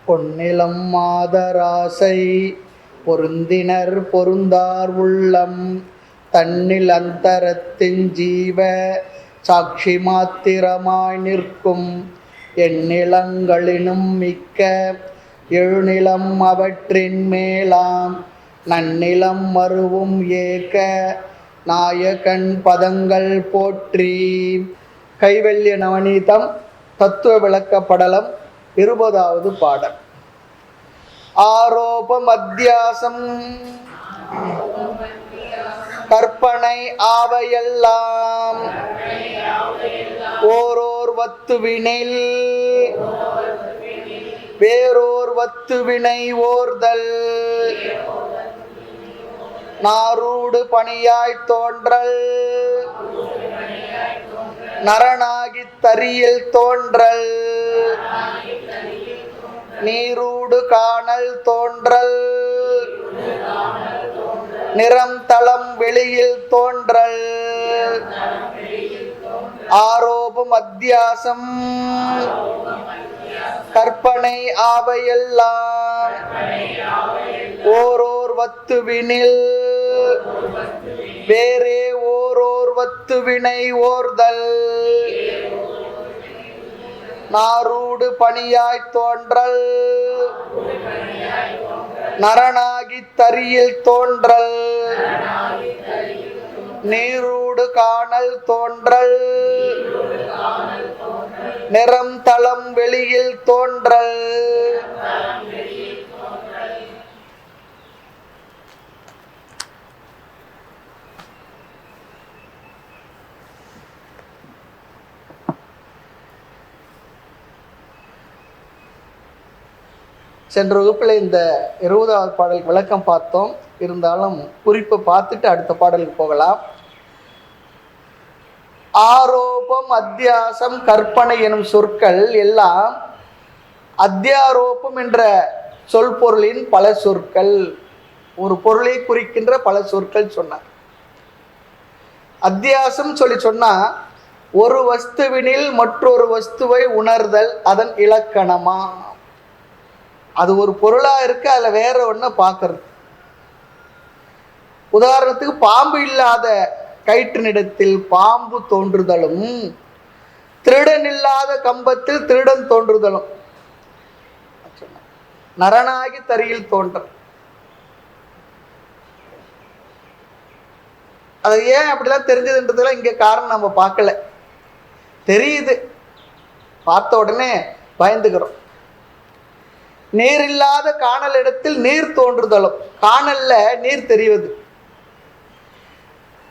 பொன்னிலம் மாதராசை பொருந்தினர் பொருந்தார் உள்ளம் தன்னில் அந்தரத்தின் ஜீவ சாட்சி மாத்திரமாய் நிற்கும் எந்நிலங்களினும் மிக்க எழுநிலம் அவற்றின் மேலாம் நன்னிலம் மருவும் ஏக நாயகன் பதங்கள் போற்றி. கைவல்ய நவநீதம் தத்துவ விளக்க படலம் 20வது பாடல். ஆரோபம் அத்தியாசம் கற்பனை ஆவையெல்லாம் ஓரோர் வத்துவினில் வேறோர் வத்துவினை ஓர்தல் நாரூடு பணியாய் தோன்றல் நரனாகி தரியில் தோன்றல் நீரூடு காணல் தோன்றல் நிறம் தளம் வெளியில் தோன்றல் ஆரோபம் அத்தியாசம் கற்பனை ஆவையெல்லாம் ஓரோர் வத்துவினில் வேறே ஓரோர் வத்துவினை ஓர்தல் நாரூடு பணியாய் தோன்றல் நரனாகி தரியில் தோன்றல் நீரூடு காணல் தோன்றல் நிறம் தளம் வெளியில் தோன்றல். சென்ற வகுப்பில் இந்த 20வது பாடலுக்கு விளக்கம் பார்த்தோம். இருந்தாலும் குறிப்பை பார்த்துட்டு அடுத்த பாடலுக்கு போகலாம். ஆரோபம் அத்தியாசம் கற்பனை எனும் சொற்கள் எல்லாம் அத்தியாரோபம் என்ற சொல் பொருளின் பல சொற்கள், ஒரு பொருளை குறிக்கின்ற பல சொற்கள் சொன்னார். அத்தியாசம் சொன்னா ஒரு வஸ்துவினில் மற்றொரு வஸ்துவை உணர்தல் அதன் இலக்கணமா. அது ஒரு பொருளா இருக்கு, அதுல வேற ஒண்ண பார்க்கறது. உதாரணத்துக்கு பாம்பு இல்லாத கயிற்றினிடத்தில் பாம்பு தோன்றுதலும் திருடன் இல்லாத கம்பத்தில் திருடன் தோன்றுதலும் நரனாகி தரியில் தோன்றும். அது ஏன் அப்படிலாம் தெரிஞ்சதுன்றதுல இங்க காரணம் நம்ம பார்க்கல, தெரியுது, பார்த்த உடனே பயந்துக்கிறோம். நீர் இல்லாத காணல் இடத்தில் நீர் தோன்றுதலும், காணல்ல நீர் தெரிவது.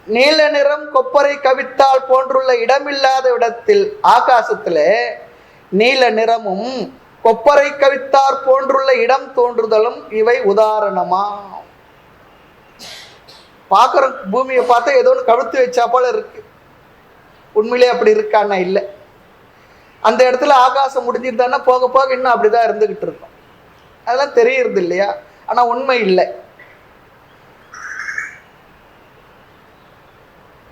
நீல நிறம் கொப்பரை கவித்தால் போன்றுள்ள இடமில்லாத இடத்தில் ஆகாசத்துல நீல நிறமும் கொப்பரை கவித்தார் போன்றுள்ள இடம் தோன்றுதலும் இவை உதாரணமா. பார்க்குற பூமியை பார்த்தா ஏதோ ஒன்று கவிழ்த்து வச்சா போல இருக்கு, உண்மையிலே அப்படி இருக்கான்னா இல்லை. அந்த இடத்துல ஆகாசம் முடிஞ்சிருந்தான்னா போக போக இன்னும் அப்படிதான் இருந்துகிட்டு இருக்கும். அதெல்லாம் தெரியறது இல்லையா, ஆனா உண்மை இல்லை.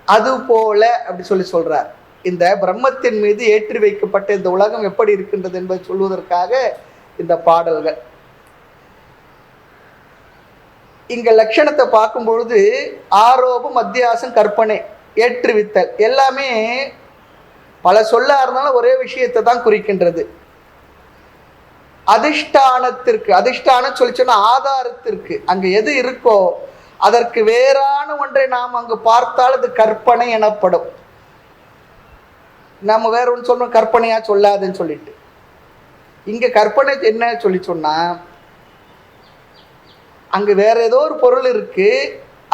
அது போல அப்படி சொல்றார். இந்த பிரம்மத்தின் மீது ஏற்றி வைக்கப்பட்ட இந்த உலகம் எப்படி இருக்கின்றது என்பதை சொல்வதற்காக இந்த பாடல்கள். இங்க லட்சணத்தை பார்க்கும் பொழுது ஆரோபம் அத்தியாசம் கற்பனை ஏற்றுவித்தல் எல்லாமே பல சொல்ல இருந்தாலும் ஒரே விஷயத்தை தான் குறிக்கின்றது. அதிஷ்டானத்திற்கு, அதிஷ்டானம் சொன்னா ஆதாரத்திற்கு, அங்க எது இருக்கோ அதற்கு வேறான ஒன்றை நாம் அங்கு பார்த்தால் அது கற்பனை எனப்படும். நம்ம வேற ஒன்று சொல்லணும், கற்பனையா சொல்லாதுன்னு சொல்லிட்டு. இங்க கற்பனை என்ன சொன்னா அங்கு வேற ஏதோ ஒரு பொருள் இருக்கு,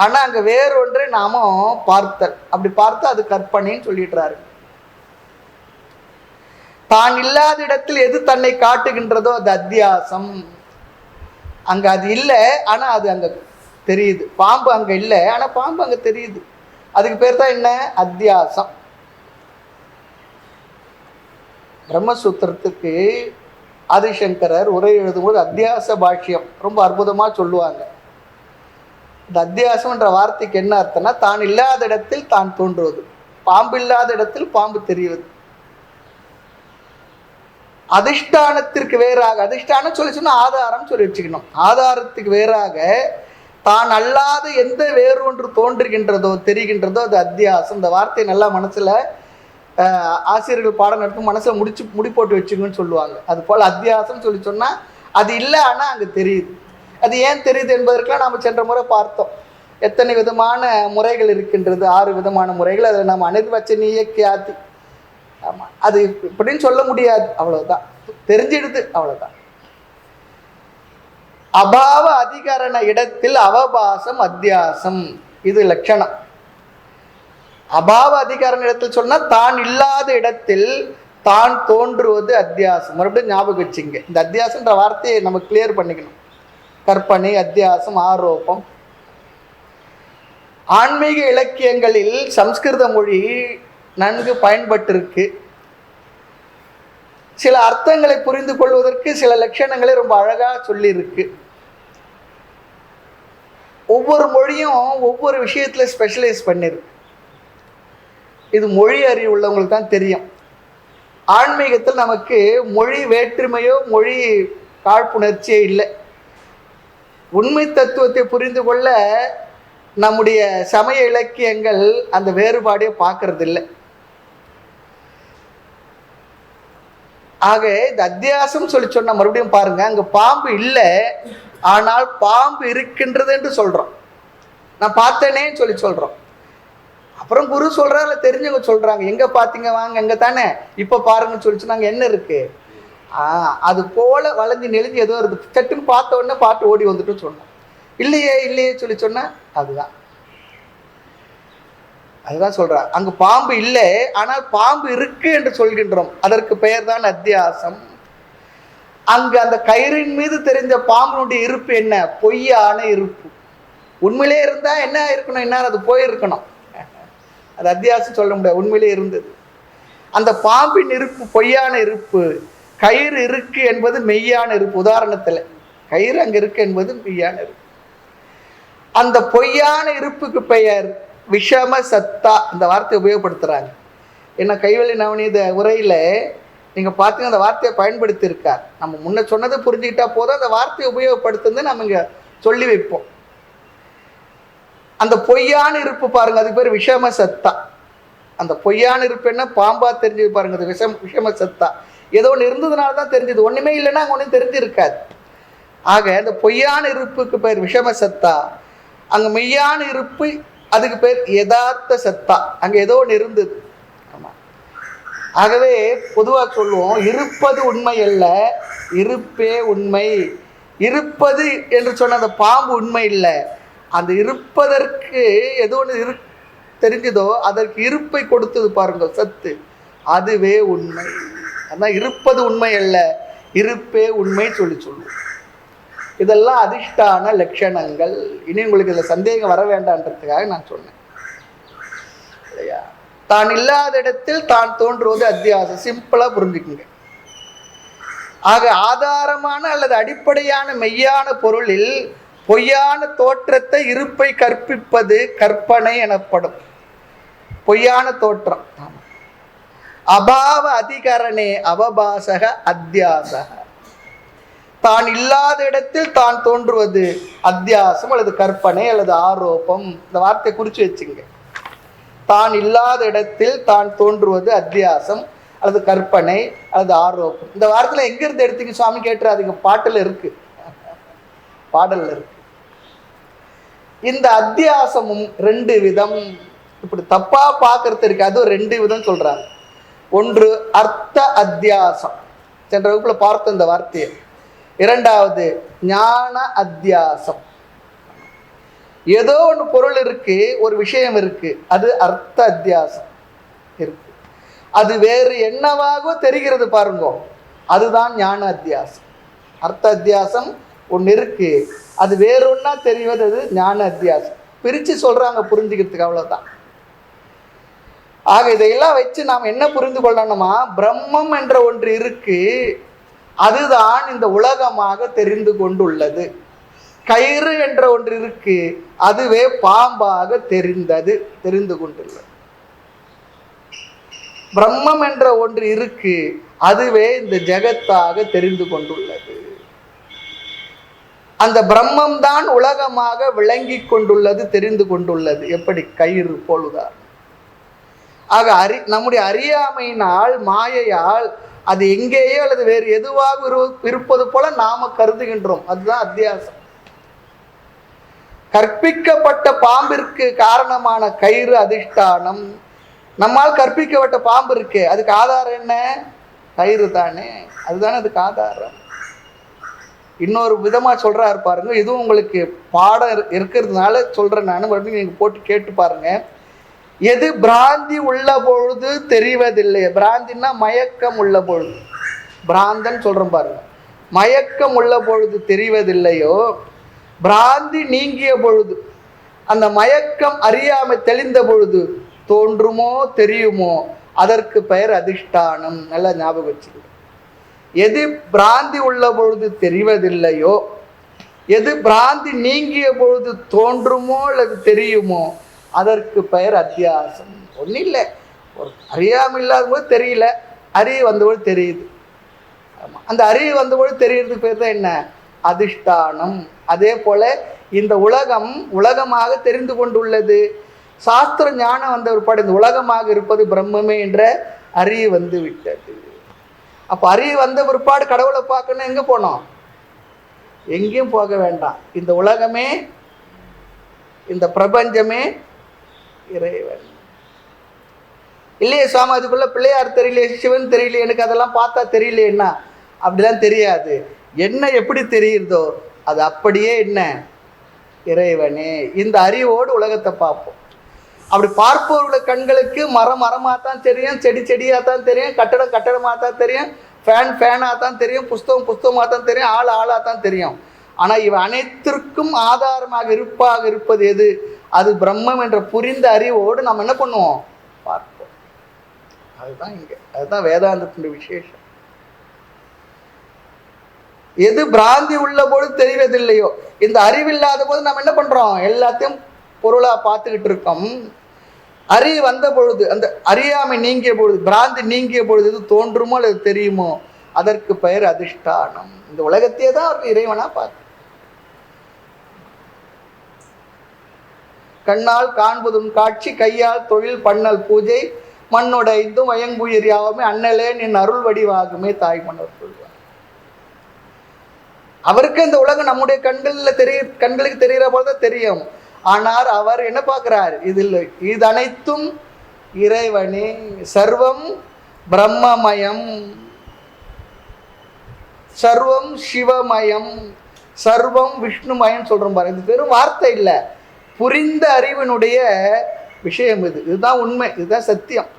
ஆனா அங்க வேற ஒன்றை நாம பார்த்தல், அப்படி பார்த்தா அது கற்பனைன்னு சொல்லிடுறாரு. தான் இல்லாத இடத்தில் எது தன்னை காட்டுகின்றதோ அது அத்தியாசம். அங்க அது இல்லை, ஆனா அது அங்க தெரியுது. பாம்பு அங்க இல்லை, ஆனா பாம்பு அங்க தெரியுது. அதுக்கு பேர் தான் என்ன, அத்தியாசம். பிரம்மசூத்திரத்துக்கு ஆதிசங்கரர் உரை எழுதும்போது அத்தியாச பாஷ்யம் ரொம்ப அற்புதமா சொல்லுவாங்க. இந்த அத்தியாசம் என்ற வார்த்தைக்கு என்ன அர்த்தம்னா, தான் இல்லாத இடத்தில் தான் தோன்றுவது, பாம்பு இல்லாத இடத்தில் பாம்பு தெரிவது. அதிஷ்டானத்திற்கு வேறாக, அதிஷ்டானம் சொல்லி சொன்னா ஆதாரம் சொல்லி வச்சுக்கணும், ஆதாரத்துக்கு வேறாக தான் அல்லாத எந்த வேறு ஒன்று தோன்றுகின்றதோ தெரிகின்றதோ அது அத்தியாசம். இந்த வார்த்தையை நல்லா மனசுல ஆசிரியர்கள் பாடம் நடத்தும் மனசுல முடி போட்டு வச்சுங்கன்னு சொல்லுவாங்க. அது போல அத்தியாசம் சொல்லி சொன்னா அது இல்லை, ஆனா அங்க தெரியுது. அது ஏன் தெரியுது என்பதற்கெல்லாம் நாம சென்ற முறை பார்த்தோம். எத்தனை விதமான முறைகள் இருக்கின்றது, 6 விதமான முறைகள். அதில் நம்ம அனிர்வச்சனீய கியாதி, ஆமா, அது இப்படின்னு சொல்ல முடியாது, அவ்வளவுதான், தெரிஞ்சிடுது, அவ்வளவுதான். அபாவ அதிகரண இடத்தில் அவபாசம் அத்தியாசம், இது லட்சணம். அபாவ அதிகரண இடத்தில் சொன்னா தான் இல்லாத இடத்தில் தான் தோன்றுவது அத்தியாசம். மறுபடியும் ஞாபகம் வச்சுங்க, இந்த அத்தியாசம்ன்ற வார்த்தையை நம்ம கிளியர் பண்ணிக்கணும். கற்பனை, அத்தியாசம், ஆரோப்பம். ஆன்மீக இலக்கியங்களில் சம்ஸ்கிருத மொழி நன்கு பயன்பட்டிருக்கு. சில அர்த்தங்களை புரிந்து கொள்வதற்கு சில லட்சணங்களை ரொம்ப அழகா சொல்லி இருக்கு. ஒவ்வொரு மொழியும் ஒவ்வொரு விஷயத்துல ஸ்பெஷலைஸ் பண்ணிருக்கு. இது மொழி அறிவு உள்ளவங்களுக்கு தான் தெரியும். ஆன்மீகத்தில் நமக்கு மொழி வேற்றுமையோ மொழி காழ்ப்புணர்ச்சியோ இல்லை. உண்மை தத்துவத்தை புரிந்து கொள்ள நம்முடைய சமய இலக்கியங்கள் அந்த வேறுபாடையே பார்க்கறது இல்லை. ஆக இந்த அத்தியாசம் சொல்லி சொன்ன மறுபடியும் பாருங்க, அங்க பாம்பு இல்லை, ஆனால் பாம்பு இருக்கின்றது என்று சொல்றோம். நான் பார்த்தேனேன்னு சொல்லி சொல்றோம். அப்புறம் குரு சொல்றாரு, தெரிஞ்சவங்க சொல்றாங்க, எங்க பாத்தீங்க, வாங்க அங்க தானே, இப்ப பாருங்கன்னு சொல்லி சொன்னாங்க. என்ன இருக்கு? அது போல வளைஞ்சு நெளிஞ்சு ஏதோ இருக்கு, சட்டுன்னு பார்த்த உடனே பாட்டு ஓடி வந்துட்டு சொன்னோம். இல்லையே இல்லையே சொல்லி சொன்ன அதுதான் சொல்றார். அங்கு பாம்பு இல்லை, ஆனால் பாம்பு இருக்கு என்று சொல்கின்றோம். அதற்கு பெயர் தான் அத்தியாசம். அங்கு அந்த கயிறின் மீது தெரிந்த பாம்பினுடைய இருப்பு என்ன? பொய்யான இருப்பு. உண்மையிலே இருந்தா என்ன இருக்கணும், என்ன அது போயிருக்கணும். அது அத்தியாசம் சொல்ல முடியாது, உண்மையிலே இருந்தது. அந்த பாம்பின் இருப்பு பொய்யான இருப்பு, கயிறு இருக்கு என்பது மெய்யான இருப்பு. உதாரணத்துல கயிறு அங்க இருக்கு என்பது மெய்யான இருப்பு. அந்த பொய்யான இருப்புக்கு பெயர் விஷம சத்தா. இந்த வார்த்தையை உபயோகப்படுத்துறாங்க. என்ன கைவழி நவநீத உரையில நீங்க பார்த்தீங்கன்னா அந்த வார்த்தையை பயன்படுத்தி இருக்கார். நம்ம முன்ன சொன்னதை புரிஞ்சுக்கிட்டா போதும், அந்த வார்த்தையை உபயோகப்படுத்துன்னு நம்ம இங்க சொல்லி வைப்போம். அந்த பொய்யான இருப்பு பாருங்க, அதுக்கு பேர் விஷம சத்தா. அந்த பொய்யான இருப்பு என்ன? பாம்பா தெரிஞ்சது பாருங்க, அது விஷம சத்தா. ஏதோ ஒன்று இருந்ததுனால தான் தெரிஞ்சது, ஒண்ணுமே இல்லைன்னா அங்கே ஒன்றும் தெரிஞ்சிருக்காது. ஆக அந்த பொய்யான இருப்புக்கு பேர் விஷம சத்தா. அங்க மெய்யான இருப்பு, அதுக்கு பேர் யதார்த்த சத்தா. அங்க ஏதோ ஒன்று இருந்தது. ஆமா. ஆகவே பொதுவாக சொல்லுவோம், இருப்பது உண்மை அல்ல, இருப்பே உண்மை. இருப்பது என்று சொன்ன அந்த பாம்பு உண்மை இல்லை, அந்த இருப்பதற்கு ஏதோ ஒன்று தெரிஞ்சதோ அதற்கு இருப்பை கொடுத்தது பாருங்க, சத்து, அதுவே உண்மை. அதான் இருப்பது உண்மை அல்ல, இருப்பே உண்மை சொல்லி சொல்லுவோம். இதெல்லாம் அதிஷ்டான லட்சணங்கள். இனி உங்களுக்கு இதில் சந்தேகம் வர வேண்டான்றதுக்காக நான் சொன்னேன் இல்லையா. தான் இல்லாத இடத்தில் தான் தோன்றுவது அத்தியாசம். சிம்பிளா புரிஞ்சுக்குங்க. ஆக ஆதாரமான அல்லது அடிப்படையான மெய்யான பொருளில் பொய்யான தோற்றத்தை இருப்பை கற்பிப்பது கற்பனை எனப்படும். பொய்யான தோற்றம். அபாவ அதிகரணே அவபாசக அத்தியாசக. தான் இல்லாத இடத்தில் தான் தோன்றுவது அத்தியாசம் அல்லது கற்பனை அல்லது ஆரோப்பம். இந்த வார்த்தையை குறிச்சு வச்சுங்க. தான் இல்லாத இடத்தில் தான் தோன்றுவது அத்தியாசம் அல்லது கற்பனை அல்லது ஆரோப்பம். இந்த வார்த்தையில எங்க இருந்து எடுத்தீங்க சுவாமி கேட்டுறாதீங்க, பாட்டுல இருக்கு, பாடல்ல இருக்கு. இந்த அத்தியாசமும் 2 விதம். இப்படி தப்பா பார்க்கறது இருக்கு, அதுவும் 2 விதம் சொல்றாங்க. ஒன்று அர்த்த அத்தியாசம், சென்ற வகுப்புல பார்த்த இந்த வார்த்தையை. இரண்டாவது ஞான அத்தியாசம். ஏதோ ஒன்று பொருள் இருக்கு, ஒரு விஷயம் இருக்கு, அது அர்த்த அத்தியாசம் இருக்கு. அது வேறு என்னவாக தெரிகிறது பாருங்க, அதுதான் ஞான அத்தியாசம். அர்த்த அத்தியாசம் ஒன்று இருக்கு, அது வேறொன்னா தெரிவது, அது ஞான அத்தியாசம். பிரிச்சு சொல்றாங்க புரிஞ்சுக்கிறதுக்கு, அவ்வளவுதான். ஆக இதையெல்லாம் வச்சு நாம் என்ன புரிந்து கொள்ளணுமா, பிரம்மம் என்ற ஒன்று இருக்கு, அதுதான் இந்த உலகமாக தெரிந்து கொண்டுள்ளது. கயிறு என்ற ஒன்று இருக்கு, அதுவே பாம்பாக தெரிந்து கொண்டுள்ளது. பிரம்மம் என்ற ஒன்று இருக்கு, அதுவே இந்த ஜெகத்தாக தெரிந்து கொண்டுள்ளது. அந்த பிரம்மம் தான் உலகமாக விளங்கி கொண்டுள்ளது, தெரிந்து கொண்டுள்ளது. எப்படி? கயிறு போலுதான். ஆக நம்முடைய அறியாமையினால், மாயையால் அது எங்கேயோ அல்லது வேறு எதுவாக இருப்பது போல நாம கருதுகின்றோம். அதுதான் அத்தியாசம். கற்பிக்கப்பட்ட பாம்பிற்கு காரணமான கயிறு அதிஷ்டானம். நம்மால் கற்பிக்கப்பட்ட பாம்பு இருக்கு, அதுக்கு ஆதாரம் என்ன? கயிறு தானே. அதுதானே அதுக்கு ஆதாரம். இன்னொரு விதமா சொல்றாரு பாருங்க, இதுவும் உங்களுக்கு பாடம் இருக்கிறதுனால சொல்றேன் நான், மறுபடியும் நீங்க போட்டு கேட்டு பாருங்க. எது பிராந்தி உள்ள பொழுது தெரிவதில்லை. பிராந்தின்னா மயக்கம் உள்ள பொழுது, பிராந்தன் சொல்றோம் பாருங்க. மயக்கம் உள்ள பொழுது தெரிவதில்லையோ, பிராந்தி நீங்கிய பொழுது, அந்த மயக்கம் அறியாமை தெளிந்த பொழுது தோன்றுமோ தெரியுமோ, அதற்கு பெயர் அதிஷ்டானம். நல்லா ஞாபகம் வச்சுக்கணும். எது பிராந்தி உள்ள பொழுது தெரிவதில்லையோ, எது பிராந்தி நீங்கிய பொழுது தோன்றுமோ அல்லது தெரியுமோ, அதற்கு பெயர் அத்தியாசம். ஒன்றும் இல்லை, ஒரு அறியாமல் இல்லாத போது தெரியல, அறிவு வந்தபோது தெரியுது. ஆமாம், அந்த அறிவு வந்தபோது தெரியறதுக்கு பேர் தான் என்ன? அதிஷ்டானம். அதே போல இந்த உலகம் உலகமாக தெரிந்து கொண்டுள்ளது. சாஸ்திர ஞானம் வந்த ஒருபாடு இந்த உலகமாக இருப்பது பிரம்மமே என்ற அறிவு வந்து விட்டது. அப்ப அறிவு வந்த பிற்பாடு கடவுளை பார்க்கணும், எங்க போனோம்? எங்கேயும் போக வேண்டாம். இந்த உலகமே, இந்த பிரபஞ்சமே இறைவன். இல்லையே சுவாமி, அதுக்குள்ள பிள்ளையார் தெரியலையே, சிவன் தெரியலையே, எனக்கு அதெல்லாம் பார்த்தா தெரியலையேன்னா, அப்படிலாம் தெரியாது. என்ன எப்படி தெரியுறதோ அது அப்படியே என்ன? இறைவனே. இந்த அறிவோடு உலகத்தை பார்ப்போம். அப்படி பார்ப்பவர்கள கண்களுக்கு மரம் மரமாக தான் தெரியும், செடி செடியாக தான் தெரியும், கட்டடம் கட்டடமாக தான் தெரியும், ஃபேன் ஃபேனாக தான் தெரியும், புஸ்தகம் புஸ்தகமாக தான் தெரியும், ஆள் ஆளாக தான் தெரியும். ஆனால் இவ அனைத்திற்கும் ஆதாரமாக இருப்பது எது? அது பிரம்மம் என்ற புரிந்த அறிவோடு நாம் என்ன பண்ணுவோம்? பார்ப்போம். அதுதான் இங்கே, அதுதான் வேதாந்தத்தின் விசேஷம். எது பிராந்தி உள்ள போது தெரிவதில்லையோ, இந்த அறிவில்லாத போது நாம் என்ன பண்றோம்? எல்லாத்தையும் பொருளா பார்த்துக்கிட்டு இருக்கோம். அறிவு வந்த பொழுது, அந்த அறியாமை நீங்கிய பொழுது, பிராந்தி நீங்கிய பொழுது எது தோன்றுமோ அல்லது தெரியுமோ, அதற்கு பெயர் அதிஷ்டானம். இந்த உலகத்தையே தான் அவருக்கு இறைவனா பார்க்க. கண்ணால் காண்பதும் காட்சி, கையால் தொழில் பண்ணல் பூஜை, மண்ணுடைந்தும் வயங்குயிர் யாவுமே அண்ணலே நின் அருள் வடிவாகுமே தாய்மன்னர் சொல்வார். அவருக்கு இந்த உலகம் நம்முடைய கண்களுக்கு தெரிகிற போலதான் தெரியும். ஆனால் அவர் என்ன பார்க்கிறார்? இதில் இது அனைத்தும் இறைவனே, சர்வம் பிரம்மமயம், சர்வம் சிவமயம், சர்வம் விஷ்ணுமயம் சொல்றோம் பாரு. இது வெறும் வார்த்தை இல்லை, புரிந்த அறிவினுடைய விஷயம். இதுதான் உண்மை, இதுதான் சத்தியம்.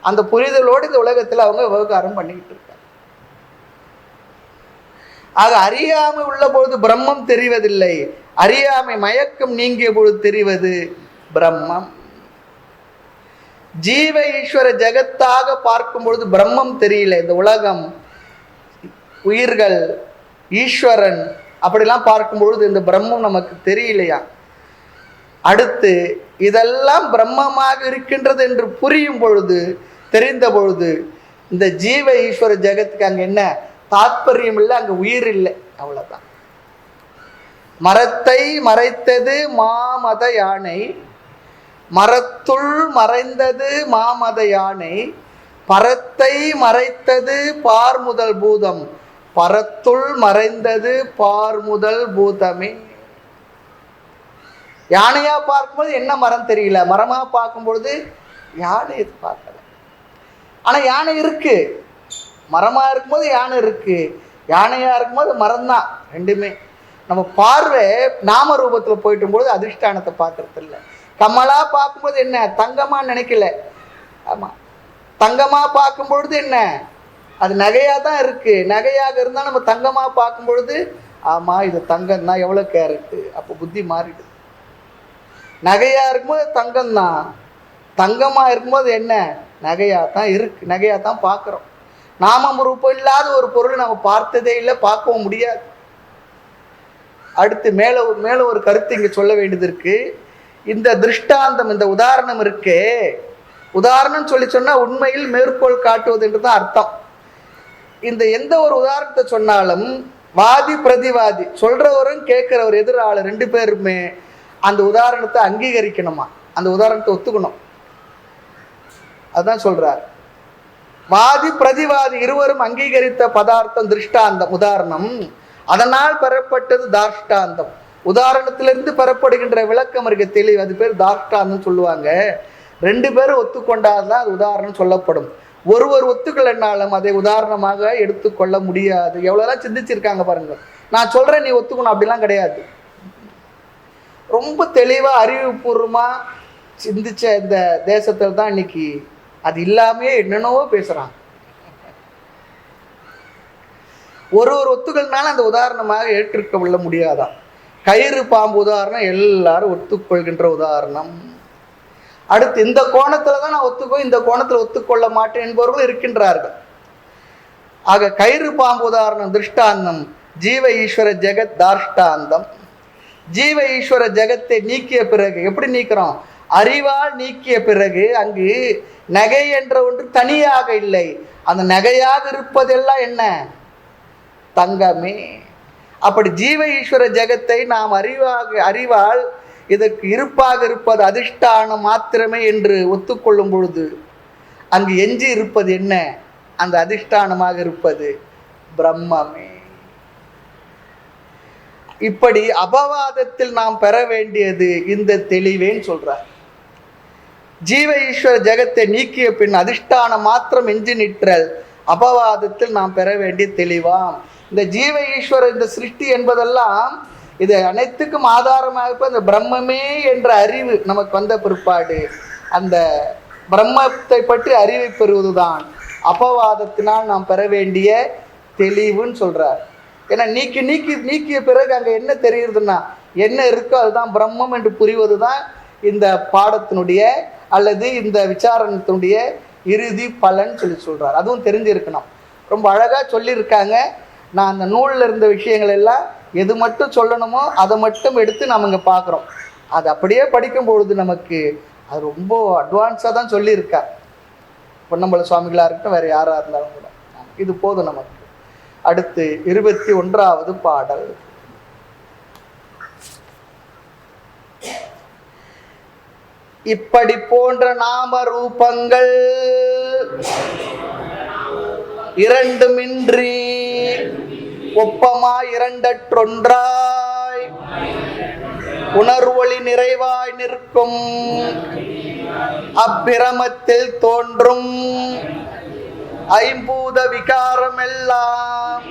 அந்த புரிதலோடு இந்த உலகத்தில் அவங்க விவகாரம் பண்ணிக்கிட்டு இருக்காங்க. ஆக அறியாமை உள்ள பொழுது பிரம்மம் தெரிவதில்லை, அறியாமை மயக்கம் நீங்கிய பொழுது தெரிவது பிரம்மம். ஜீவ ஈஸ்வர ஜெகத்தாக பார்க்கும் பொழுது பிரம்மம் தெரியல. இந்த உலகம், உயிர்கள், ஈஸ்வரன் அப்படிலாம் பார்க்கும் பொழுது இந்த பிரம்மம் நமக்கு தெரியலையா. அடுத்து இதெல்லாம் பிரம்மமாக இருக்கின்றது என்று புரியும் பொழுது, தெரிந்த பொழுது, இந்த ஜீவ ஈஸ்வர ஜெகத்துக்கு அங்க என்ன தாத்பரியம் இல்லை, அங்க உயிர் இல்லை, அவ்வளவுதான். மரத்தை மறைத்தது மாமத யானை, மரத்துள் மறைந்தது மாமத யானை, பரத்தை மறைத்தது பார் முதல் பூதம், பரத்துள் மறைந்தது பார் முதல் பூதமே. யானையா பார்க்கும்போது என்ன மரம் தெரியல, மரமா பார்க்கும் பொழுது யானை பார்க்கல. ஆனா யானை இருக்கு, மரமா இருக்கும்போது யானை இருக்கு, யானையா இருக்கும்போது மரம் தான். ரெண்டுமே நம்ம பார்வை நாம ரூபத்துல போயிட்டும் போது அதிஷ்டானத்தை பார்க்கறது இல்லை. கமலா பார்க்கும்போது என்ன தங்கமா நினைக்கல. ஆமா, தங்கமா பார்க்கும் பொழுது என்ன அது நகையா தான் இருக்கு. நகையாக இருந்தா நம்ம தங்கமா பார்க்கும் பொழுது ஆமா இது தங்கம் தான், எவ்வளவு கேரட்டு, அப்போ புத்தி மாறிடுது. நகையா இருக்கும்போது தங்கம் தான், தங்கமா இருக்கும்போது என்ன நகையா தான் இருக்கு, நகையா தான் பார்க்கிறோம். நாம ரூபம் இல்லாத ஒரு பொருளை நம்ம பார்த்ததே இல்லை, பார்க்கவும் முடியாது. அடுத்து மேல ஒரு கருத்து இங்க சொல்ல வேண்டியது இருக்கு. இந்த திருஷ்டாந்தம், இந்த உதாரணம் இருக்கே, உதாரணம் சொல்லி சொன்னா உண்மையில் மேற்கோள் காட்டுவது என்று தான் அர்த்தம். இந்த எந்த ஒரு உதாரணத்தை சொன்னாலும் வாதி பிரதிவாதி, சொல்றவரும் கேட்கிறவர் எதிராளர் 2 பேருமே அந்த உதாரணத்தை அங்கீகரிக்கணுமா, அந்த உதாரணத்தை ஒத்துக்கணும். அதுதான் சொல்றார். வாதி பிரதிவாதி இருவரும் அங்கீகரித்த பதார்த்தம் திருஷ்டாந்தம் உதாரணம், அதனால் பெறப்பட்டது தாஷ்டாந்தம். உதாரணத்திலிருந்து பெறப்படுகின்ற விளக்கம் இருக்க தெளிவு, அது பேர் தாஷ்டாந்தம் சொல்லுவாங்க. 2 பேரும் ஒத்துக்கொண்டாதான் அது உதாரணம் சொல்லப்படும். ஒருவர் ஒத்துக்கலைன்னாலும் அதை உதாரணமாக எடுத்துக்கொள்ள முடியாது. எவ்வளவுதான் சிந்திச்சிருக்காங்க பாருங்க. நான் சொல்றேன் நீ ஒத்துக்கணும் அப்படிலாம் கிடையாது. ரொம்ப தெளிவா அறிவுபூர்வமா சிந்திச்ச இந்த தேசத்துல தான் இன்னைக்கு அது இல்லாமே என்னென்னவோ பேசுறாங்க. ஒரு ஒத்துக்கள்னால அந்த உதாரணமாக ஏற்றுக்கொள்ள முடியாதான். கயிறு பாம்பு உதாரணம் எல்லாரும் ஒத்துக்கொள்கின்ற உதாரணம். அடுத்து இந்த கோணத்துல தான் நான் ஒத்துக்கோ, இந்த கோணத்துல ஒத்துக்கொள்ள மாட்டேன் என்பவர்கள் இருக்கின்றார்கள். ஆக கயிறு பாம்பு உதாரணம் திருஷ்டாந்தம், ஜீவ ஈஸ்வர ஜெகத் தாஷ்டாந்தம். ஜீவ ஈஸ்வர ஜெகத்தை நீக்கிய பிறகு எப்படி நீக்கிறோம்? அறிவால் நீக்கிய பிறகு அங்கு நகை என்ற ஒன்று தனியாக இல்லை. அந்த நகையாக இருப்பதெல்லாம் என்ன? தங்கமே. அப்படி ஜீவ ஈஸ்வர ஜெகத்தை நாம் அறிவால் இதற்கு இருப்பாக இருப்பது அதிஷ்டானம் மாத்திரமே என்று ஒத்துக்கொள்ளும் பொழுது அங்கு எஞ்சி இருப்பது என்ன? அந்த அதிஷ்டானமாக இருப்பது பிரம்மமே. இப்படி அபவாதத்தில் நாம் பெற வேண்டியது இந்த தெளிவேன்னு சொல்றார். ஜீவ ஈஸ்வர ஜெகத்தை நீக்கிய பின் அதிஷ்டானம் மாத்திரம் எஞ்சி நிற்றல் அபவாதத்தில் நாம் பெற வேண்டிய தெளிவாம். இந்த ஜீவ ஈஸ்வர இந்த சிருஷ்டி என்பதெல்லாம் இது அனைத்துக்கும் ஆதாரமாக இருப்ப அந்த பிரம்மமே என்ற அறிவு நமக்கு வந்த பிற்பாடு அந்த பிரம்மத்தை பற்றி அறிவை பெறுவதுதான் அபவாதத்தினால் நாம் பெற வேண்டிய தெளிவுன்னு சொல்றார். ஏன்னா நீக்கிய பிறகு அங்க என்ன தெரியுதுன்னா என்ன இருக்கோ அதுதான் பிரம்மம் என்று புரிவது தான் இந்த பாடத்தினுடைய அல்லது இந்த விசாரணத்தினுடைய இறுதி பலன் சொல்றார். அதுவும் தெரிஞ்சிருக்கணும். ரொம்ப அழகா சொல்லியிருக்காங்க. நான் அந்த நூலில் இருந்த விஷயங்கள் எல்லாம் எது மட்டும் சொல்லணுமோ அதை மட்டும் எடுத்து நாம் இங்கே பார்க்குறோம். அது அப்படியே படிக்கும் பொழுது நமக்கு அது ரொம்ப அட்வான்ஸாக தான் சொல்லியிருக்கார். பொன்னம்பல சுவாமிகளாக இருக்கட்டும், வேறு யாராக இருந்தாலும் கூட இது போதும் நமக்கு. அடுத்து 21வது பாடல். இப்படி போன்ற நாம ரூபங்கள் இரண்டுமின்றி ஒப்பமாய் இரண்டற்றொன்றாய் உணர்வொளி நிறைவாய் நிற்கும் அப்பிரமத்தில் தோன்றும் ஐம்பூத விகாரம் எல்லாம்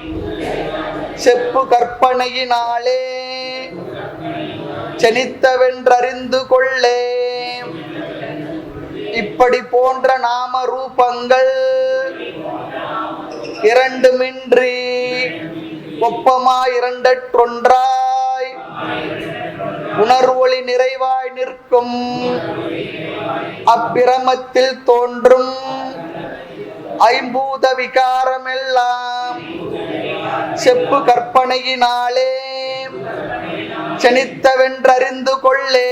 செப்பு கற்பனையினாலே செனித்தவென்றறிந்து கொள்ளே. இப்படி போன்ற நாம ரூபங்கள் இரண்டுமின்றி ஒப்பமாய் இரண்டற்றொன்றாய் உணர்வொளி நிறைவாய் நிற்கும் அப்பிரமத்தில் தோன்றும் ஐம்பூத விகாரம் எல்லாம் செப்பு கற்பனையினாலே செனித்தவென்றறிந்து கொள்ளே.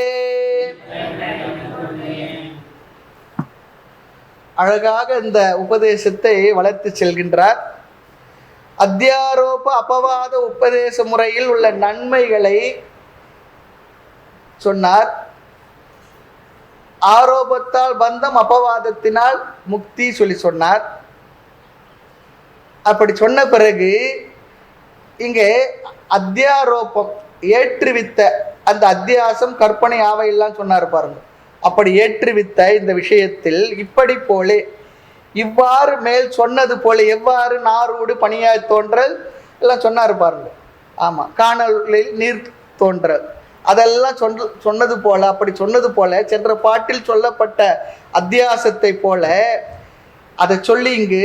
அழகாக இந்த உபதேசத்தை வளர்த்து செல்கின்றார். அத்தியாரோப அபவாத உபதேச முறையில் உள்ள நன்மைகளை சொன்னார். ஆரோபத்தால் பந்தம், அபவாதத்தினால் முக்தி சொல்லி சொன்னார். அப்படி சொன்ன பிறகு இங்கே அத்தியாரோபம் ஏற்றுவித்த அந்த அத்தியாசம் கற்பனை ஆவையெல்லாம் சொன்னார் பாருங்க. அப்படி ஏற்றுவித்த இந்த விஷயத்தில் இப்படி போலே இவ்வாறு மேல் சொன்னது போல எவ்வாறு நாரோடு பனியாய் தோன்றல் எல்லாம் சொன்னார் பாருங்க. ஆமாம், காணலில் நீர் தோன்றல் அதெல்லாம் சொன்னது போல, அப்படி சொன்னது போல சென்ற பாட்டில் சொல்லப்பட்ட அத்தியாசத்தை போல அதை சொல்லி இங்கு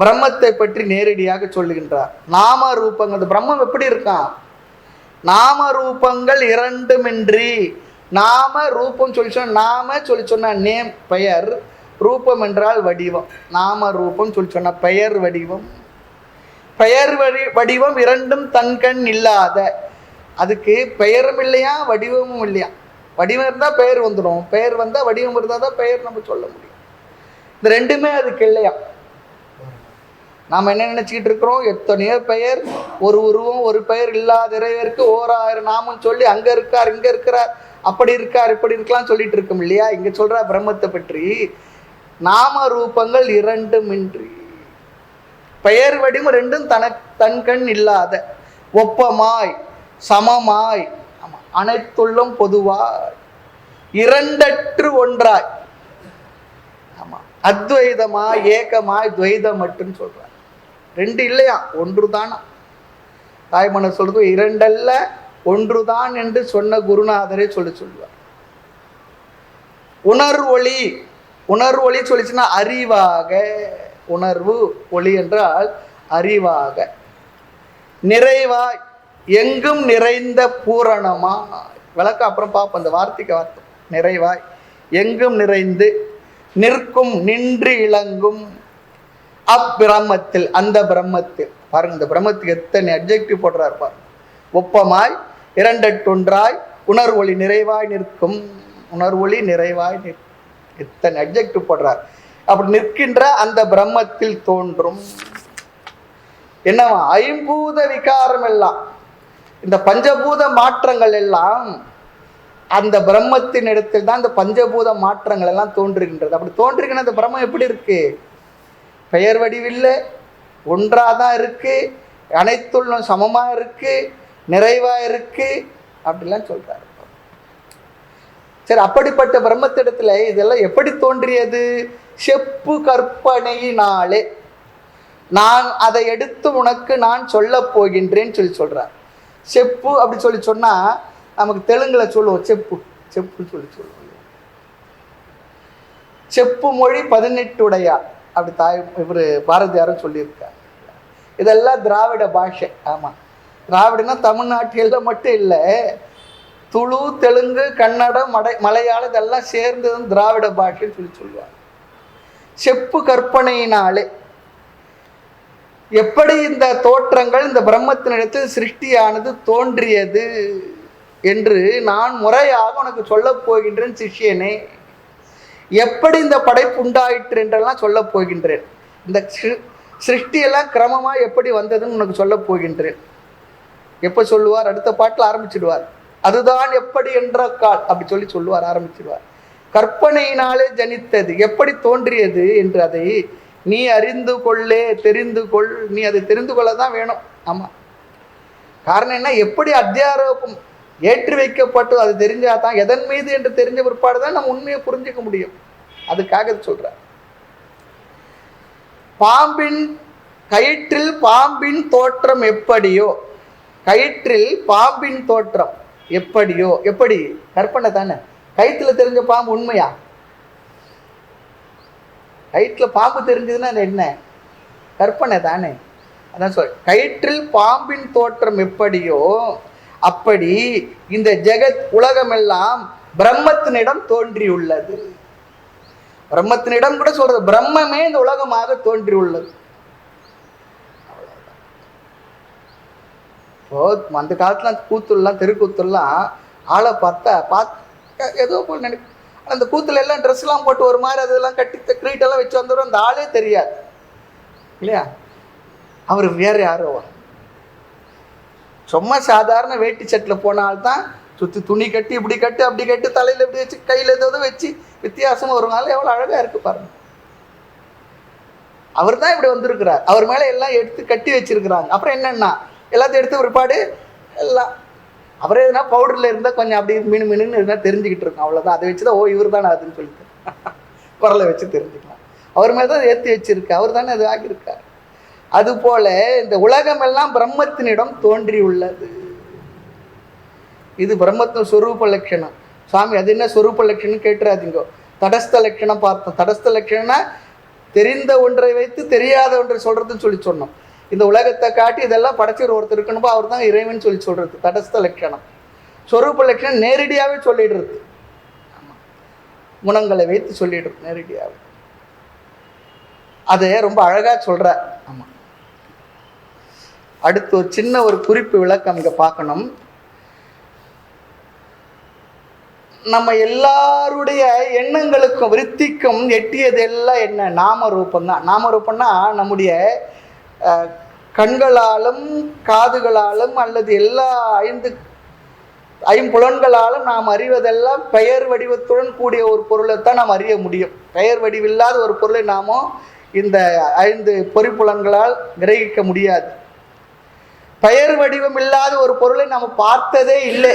பிரம்மத்தை பற்றி நேரடியாக சொல்லுகின்றார். நாம ரூபங்கள், பிரம்மம் எப்படி இருக்கான்? நாம ரூபங்கள் இரண்டுமின்றி, நாம ரூபம் சொல்லி சொன்ன, நாம சொல்லி சொன்ன நேம் பெயர், ரூபம் என்றால் வடிவம். நாம ரூபம் சொல்லி சொன்ன பெயர் வடிவம். பெயர் வடிவம் இரண்டும் தன்கண் இல்லாத, அதுக்கு பெயரும் இல்லையா வடிவமும் இல்லையா. வடிவம் இருந்தால் பெயர் வந்துடும், பெயர் வந்தால் வடிவம் இருந்தால் தான் பெயர் நம்ம சொல்ல முடியும். இந்த ரெண்டுமே அதுக்கு இல்லையா. நாம் என்ன நினச்சிக்கிட்டு இருக்கிறோம், எத்தனையோ பெயர், ஒரு உருவம் ஒரு பெயர் இல்லாத இறைவருக்கு 1000 நாமம் சொல்லி அங்கே இருக்கார் இங்கே இருக்கிறார் அப்படி இருக்கார் இப்படி இருக்கலாம் சொல்லிட்டு இருக்கோம் இல்லையா. இங்கே சொல்கிற பிரம்மத்தை பற்றி நாம ரூபங்கள் இரண்டுமின்றி, பெயர் வடிவம் ரெண்டும் தன் கண் இல்லாத, ஒப்பமாய் சமமாய், அனைத்துள்ளும் பொதுவாய், இரண்டற்று ஒன்றாய், அத்வைதமாய் ஏகமாய் துவைதம் மட்டும் சொல்றார். ரெண்டு இல்லையா, ஒன்று தானா. தாய்மன்னர் சொல்றது இரண்டல்ல ஒன்றுதான் என்று சொன்ன குருநாதரே சொல்லுவார். உணர்வொளி, உணர்வொளி சொல்லிச்சுன்னா அறிவாக, உணர்வு ஒளி என்றால் அறிவாக, நிறைவாய் எங்கும் நிறைந்த பூரணமா, விளக்க அப்புறம் பார்ப்போம் அந்த வார்த்தைக்கு வார்த்தை. நிறைவாய் எங்கும் நிறைந்து நிற்கும் நின்று இளங்கும் அப்பிரம்மத்தில், அந்த பிரம்மத்தில். பாருங்க இந்த பிரம்மத்துக்கு எத்தனை அட்ஜெக்டிவ் போடுறாரு பாருங்க. ஒப்பமாய் இரண்டொன்றாய் உணர்வொளி நிறைவாய் நிற்கும், உணர்வொளி நிறைவாய் நிற்கும், எத்தனை அட்ஜெக்டிவ் போடுறார். அப்படி நிற்கின்ற அந்த பிரம்மத்தில் தோன்றும் என்னவா, ஐம்பூத விகாரம் எல்லாம், இந்த பஞ்சபூத மாற்றங்கள் எல்லாம் அந்த பிரம்மத்தின் இடத்தில் தான் இந்த பஞ்சபூத மாற்றங்கள் எல்லாம் தோன்றுகின்றது. அப்படி தோன்றுகின்ற அந்த பிரம்மம் எப்படி இருக்கு, பெயர் வடிவில்லை, ஒன்றாதான் இருக்கு, அனைத்துள்ளும் சமமா இருக்கு, நிறைவா இருக்கு அப்படிலாம் சொல்றாரு. சரி, அப்படிப்பட்ட பிரம்மத்திடத்துல இதெல்லாம் எப்படி தோன்றியது, செப்பு கற்பனையினாலே, நான் அதை எடுத்து உனக்கு நான் சொல்ல போகின்றேன்னு சொல்றார். செப்பு அப்படி சொன்னா நமக்கு தெலுங்குல சொல்லுவோம், செப்பு செப்பு சொல்லுவோம். செப்பு மொழி 18 உடையார் அப்படி இவர் பாரதியாரும் சொல்லியிருக்கார். இதெல்லாம் திராவிட பாஷை. ஆமா, திராவிடனா தமிழ்நாட்டில் மட்டும் இல்லை, துளு தெலுங்கு கன்னடம் மலையாளம் இதெல்லாம் சேர்ந்தது திராவிட பாஷைன்னு சொல்லுவாங்க. செப்பு கற்பனையினாலே எப்படி இந்த தோற்றங்கள் இந்த பிரம்மத்தினிடத்தில் சிருஷ்டியானது தோன்றியது என்று நான் முறையாக உனக்கு சொல்ல போகின்றேன் சிஷ்யனே. எப்படி இந்த படைப்பு உண்டாயிற்று என்றெல்லாம் சொல்ல போகின்றேன். இந்த சிருஷ்டியெல்லாம் கிரமமா எப்படி வந்ததுன்னு உனக்கு சொல்ல போகின்றேன். எப்ப சொல்லுவார், அடுத்த பாட்டில் ஆரம்பிச்சிடுவார். அதுதான் எப்படி என்ற கால் அப்படி சொல்லுவார், ஆரம்பிச்சிடுவார். கற்பனையினாலே ஜனித்தது, எப்படி தோன்றியது என்று அதை நீ அறிந்து கொள்ளே, தெரிந்து கொள். நீ அதை தெரிந்து கொள்ளதான் வேணும். ஆமா, காரணம் என்ன, எப்படி அத்தியாரோபம் ஏற்றி வைக்கப்பட்டு அது தெரிஞ்சாதான், எதன் மீது என்று தெரிஞ்ச பிற்பாடுதான் நம்ம உண்மையை புரிஞ்சுக்க முடியும். அதுக்காக சொல்ற. பாம்பின் கயிற்றில் பாம்பின் தோற்றம் எப்படியோ, கயிற்றில் பாம்பின் தோற்றம் எப்படியோ, எப்படி கற்பனை தானே. கயிற்றுல தெரிஞ்ச பாம்பு உண்மையா? கயிற்றுல பாம்பு தெரிஞ்சதுன்னா அது என்ன, கற்பனை தானே. அதான் சொல், கயிற்றில் பாம்பின் தோற்றம் எப்படியோ அப்படி இந்த ஜெகத் உலகமெல்லாம் பிரம்மத்தினிடம் தோன்றியுள்ளது. பிரம்மத்தினிடம் கூட சொல்றது, பிரம்மமே இந்த உலகமாக தோன்றியுள்ளது. அந்த காலத்துல கூத்துலாம் தெருக்கூத்துலாம் ஆளை பார்த்தா ஏதோ போல் நினைக்கும். அந்த கூத்துல எல்லாம் ட்ரெஸ் எல்லாம் போட்டு ஒரு மாதிரி அதெல்லாம் கட்டி கிரீட்டெல்லாம் வச்சு வந்துடும், அந்த ஆளே தெரியாது இல்லையா. அவர் வேற யாரோ, சும்மா சாதாரண வேட்டி சட்டில் போனால்தான் சுற்றி துணி கட்டி இப்படி கட்டு அப்படி கட்டு தலையில் இப்படி வச்சு கையில் ஏதோ வச்சு வித்தியாசமாக வருவாங்க. எவ்வளோ அழகாக இருக்கு பாருங்க. அவர் தான் இப்படி வந்திருக்கிறார். அவர் மேலே எல்லாம் எடுத்து கட்டி வச்சிருக்கிறாங்க. அப்புறம் என்னன்னா எல்லாத்தையும் எடுத்து ஒருபாடு எல்லாம் அவரே எதுனா பவுடரில் இருந்தால் கொஞ்சம் அப்படி மினுன்னு இருந்தால் தெரிஞ்சுக்கிட்டு இருக்கோம், அவ்வளோதான். அதை வச்சு தான் ஓ இவர் தானே அதுன்னு சொல்லிட்டு குரலை வச்சு தெரிஞ்சுக்கலாம். அவர் மேலே தான் ஏற்றி வச்சிருக்கு, அவர் தானே அது ஆகியிருக்கார். அதுபோல இந்த உலகம் எல்லாம் பிரம்மத்தினிடம் தோன்றியுள்ளது. இது பிரம்மத்தின் சொரூப லட்சணம். சுவாமி அது என்ன சொரூப லட்சணம் கேட்டுறாதீங்க. தடஸ்த லட்சணம் பார்த்தோம். தடஸ்த லட்சணம்னா தெரிந்த ஒன்றை வைத்து தெரியாத ஒன்றை சொல்றதுன்னு சொன்னோம். இந்த உலகத்தை காட்டி இதெல்லாம் படைச்சவர் ஒருத்தர் இருக்கணும்போ அவர் தான் இறைவன் சொல்றது தடஸ்த லட்சணம். சொரூப லட்சணம் நேரடியாகவே சொல்லிடுறது, குணங்களை வைத்து சொல்லிடுறது நேரடியாகவே. அதை ரொம்ப அழகா சொல்ற. ஆமா, அடுத்து ஒரு சின்ன ஒரு குறிப்பு விளக்கம் இங்க பார்க்கணும். நம்ம எல்லாருடைய எண்ணங்களுக்கும் விருத்திக்கும் எட்டியது எல்லாம் என்ன? நாம ரூபந்தான். நாம ரூபம்னா நம்முடைய கண்களாலும் காதுகளாலும் அல்லது எல்லா ஐம்புலன்களாலும் நாம் அறிவதெல்லாம் பெயர் வடிவத்துடன் கூடிய ஒரு பொருளைத்தான் நாம் அறிய முடியும். பெயர் வடிவில்லாத ஒரு பொருளை நாமும் இந்த 5 பொறிப்புலன்களால் கிரகிக்க முடியாது. பெயர் வடிவம் இல்லாத ஒரு பொருளை நம்ம பார்த்ததே இல்லை.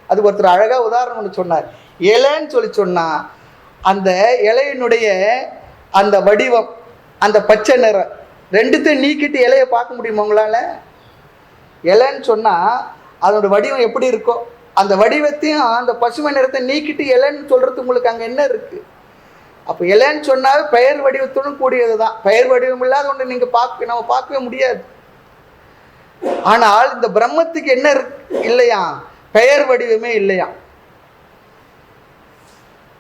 அது ஒருத்தர் அழகா உதாரணம் சொன்னார். இலைன்னு சொல்லி சொன்னா அந்த இலையினுடைய அந்த வடிவம், அந்த பச்சை நிறம் ரெண்டுத்தையும் நீக்கிட்டு இலையை பார்க்க முடியுமா உங்களால? இலைன்னு சொன்னா அதோட வடிவம் எப்படி இருக்கோ அந்த வடிவத்தையும் அந்த பசுமை நிறத்தை நீக்கிட்டு இலைன்னு சொல்றது உங்களுக்கு அங்க என்ன இருக்கு? அப்போ இலைன்னு சொன்னாவே பெயர் வடிவத்துடன் கூடியது தான். பெயர் வடிவம் இல்லாத ஒன்று நீங்க நம்ம பார்க்கவே முடியாது. ஆனால் இந்த பிரம்மத்துக்கு என்ன இல்லையா? பெயர் வடிவமே இல்லையா?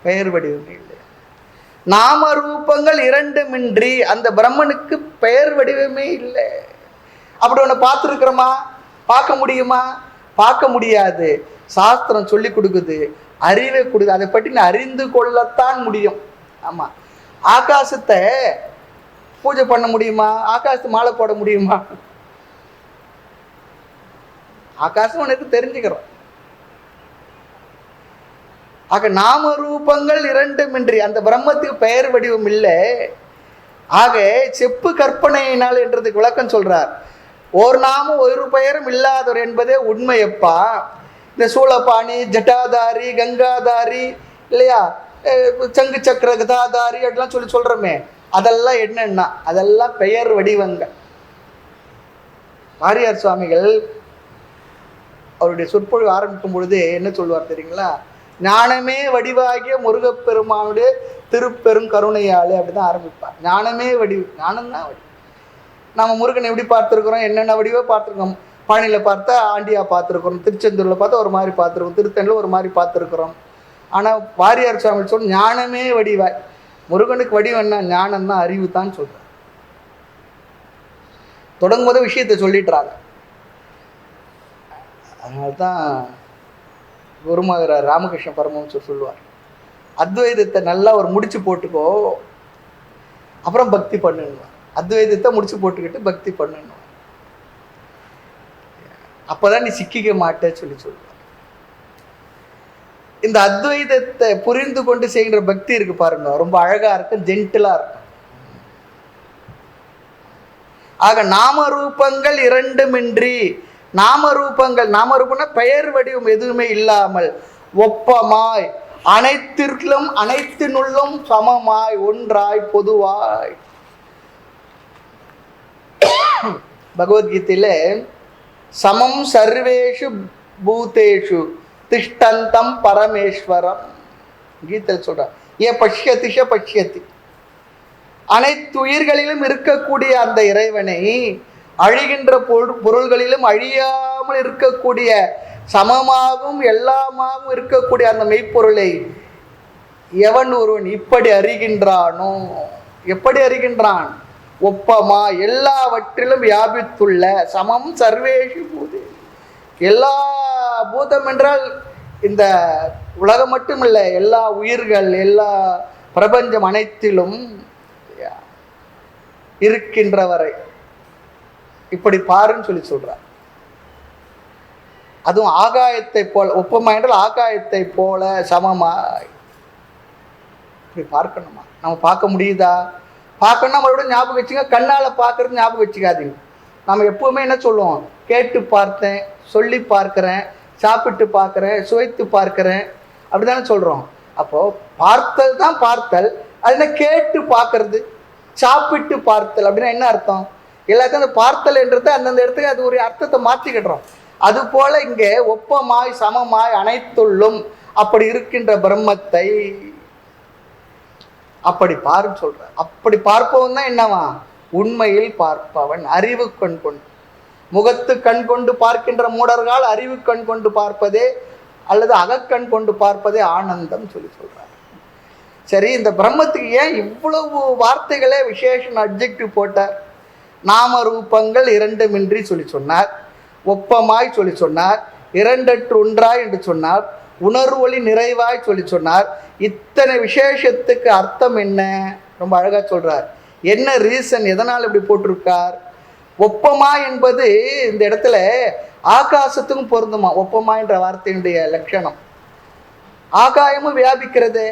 பெயர் வடிவமே இல்லையா? நாம ரூபங்கள் இரண்டுமின்றி அந்த பிரம்மனுக்கு பெயர் வடிவமே இல்லை. அப்படி ஒன்று பார்த்துருக்கிறோமா? பார்க்க முடியுமா? பார்க்க முடியாது. சாஸ்திரம் சொல்லி கொடுக்குது, அறிவை கொடுக்குது. அதை பற்றி நான் அறிந்து கொள்ளத்தான் முடியும். ஆமா, ஆகாசத்தை பூஜை பண்ண முடியுமா? ஆகாசத்தை மாலை போட முடியுமா? ஆகாசம் உனக்கு தெரிஞ்சுக்கிறோம். ஆக நாம ரூபங்கள் இரண்டுமின்றி அந்த பிரம்மத்துக்கு பெயர் வடிவம் இல்லை. ஆக செப்பு கற்பனையினால் என்றதுக்கு விளக்கம் சொல்றார். ஒரு நாமும் ஒரு பெயரும் இல்லாதவர் என்பதே உண்மையப்பா. இந்த சூளபாணி, ஜட்டாதாரி, கங்காதாரி இல்லையா, சங்கு சக்கர கதாதாரி அப்படிலாம் சொல்றோமே, அதெல்லாம் என்னன்னா அதெல்லாம் பெயர் வடிவங்கள். வாரியார் சுவாமிகள் அவருடைய சொற்பொழிவு ஆரம்பிக்கும் பொழுது என்ன சொல்வார் தெரியுங்களா? ஞானமே வடிவாகிய முருகப்பெருமானுடைய திருப்பெரும் கருணையாளு அப்படிதான் ஆரம்பிப்பார். ஞானமே வடிவு, ஞானம்தான் வடிவு. நம்ம முருகனை எப்படி பார்த்துருக்குறோம்? என்னென்ன வடிவோ பார்த்துருக்கோம். பழனியில் பார்த்தா ஆண்டியா பார்த்துருக்குறோம், திருச்செந்தூரில் பார்த்தா ஒரு மாதிரி பார்த்துருக்கோம், திருத்தணியில் ஒரு மாதிரி பார்த்துருக்குறோம். ஆனால் வாரியார் சுவாமி சொல் ஞானமே வடிவாய். முருகனுக்கு வடிவம் என்ன? ஞானம் தான், அறிவு தான் சொல்கிறார். தொடங்கும் போது விஷயத்தை சொல்லிட்டுறாங்க. அதனால்தான் குருமகரார் ராமகிருஷ்ண பரமஹம்சர் சொல்லுவார், அத்வைதத்தை நல்லா ஒரு முடிச்சு போட்டுக்கோ, அப்புறம் பக்தி பண்ணுவார். அத்வைதத்தை முடிச்சு போட்டுக்கிட்டு பக்தி பண்ணணும், அப்பதான் நீ சிக்கிக்க மாட்டேன்னு சொல்லுவார். இந்த அத்வைதத்தை புரிந்து கொண்டு செய்கிற பக்தி இருக்கு பாருங்க, ரொம்ப அழகா இருக்கும், ஜென்டிலா இருக்கும். ஆக நாம ரூபங்கள் இரண்டுமின்றி, நாம ரூபம்னா பெயர் வடிவம் எதுவுமே இல்லாமல் ஒப்பமாய் அனைத்திற்கும் அனைத்தினுள்ளும் சமமாய் ஒன்றாய் பொதுவாய். பகவத்கீதையில சமம் சர்வேஷு பூதேஷு திஷ்டந்தம் பரமேஸ்வரம் கீதையில் சொல்றார். ஏ பஷ்யதி ஷ பஷ்யதி, அனைத்து உயிர்களிலும் இருக்கக்கூடிய அந்த இறைவனை, அழிகின்ற பொருள்களிலும் அழியாமல் இருக்கக்கூடிய சமமாகவும் எல்லாமாகவும் இருக்கக்கூடிய அந்த மெய்ப்பொருளை எவன் ஒருவன் இப்படி அறிகின்றானோ, எப்படி அறிகின்றான்? ஒப்பமா எல்லாவற்றிலும் வியாபித்துள்ள, சமம் சர்வேஷு பூதே, எல்லா பூதம் என்றால் இந்த உலகம் மட்டுமில்ல, எல்லா உயிர்கள், எல்லா பிரபஞ்சம் அனைத்திலும் இருக்கின்றவரை இப்படி பாருன்னு சொல்லி சொல்றார். அதுவும் ஆகாயத்தை போல, ஒப்பமா என்றால் ஆகாயத்தை போல சமமாய் இப்படி பார்க்கணுமா? நம்ம பார்க்க முடியுதா? பார்க்கணும்னா மறுபடியும் ஞாபகம் வச்சுங்க, கண்ணால பார்க்கறது ஞாபகம் வச்சுக்காதீங்க. நம்ம எப்பவுமே என்ன சொல்லுவோம்? கேட்டு பார்த்தேன், சொல்லி பார்க்கிறேன், சாப்பிட்டு பார்க்கிறேன், சுவைத்து பார்க்கிறேன், அப்படிதானே சொல்றோம். அப்போ பார்த்தல் தான் பார்த்தல். அது என்ன கேட்டு பார்க்கறது, சாப்பிட்டு பார்த்தல் அப்படின்னா என்ன அர்த்தம்? எல்லாத்தையும் அந்த பார்த்தல் என்றது அந்தந்த இடத்துக்கு அது ஒரு அர்த்தத்தை மாற்றிக்கிடுறோம். அது போல இங்கே ஒப்பமாய் சமமாய் அனைத்துள்ளும் அப்படி இருக்கின்ற பிரம்மத்தை அப்படி பாருன்னு சொல்ற. அப்படி பார்ப்பவன் தான் என்னவா? உண்மையில் பார்ப்பவன். அறிவு கண் கொண்டு, முகத்து கண் கொண்டு பார்க்கின்ற மூடர்கள் அறிவு கண் கொண்டு பார்ப்பதே அல்லது அகக்கண் கொண்டு பார்ப்பதே ஆனந்தம் சொல்லி சொல்றார். சரி, இந்த பிரம்மத்துக்கு ஏன் இவ்வளவு வார்த்தைகளே விசேஷன் அட்ஜெக்டிவ் போட்டார்? நாம ரூபங்கள் இரண்டுமின்றி சொல்லி சொன்னார், ஒப்பமாய் சொல்லி சொன்னார், இரண்டற்று ஒன்றாய் என்று சொன்னார், உணர்வு ஒளி நிறைவாய் சொல்லி சொன்னார். இத்தனை விசேஷத்துக்கு அர்த்தம் என்ன? ரொம்ப அழகா சொல்றார். என்ன ரீசன், எதனால் இப்படி போட்டிருக்கார்? ஒப்பமா என்பது இந்த இடத்துல ஆகாசத்துக்கும் பொருந்துமா. ஒப்பமா என்ற வார்த்தையினுடைய லட்சணம் ஆகாயமும் வியாபிக்கிறது.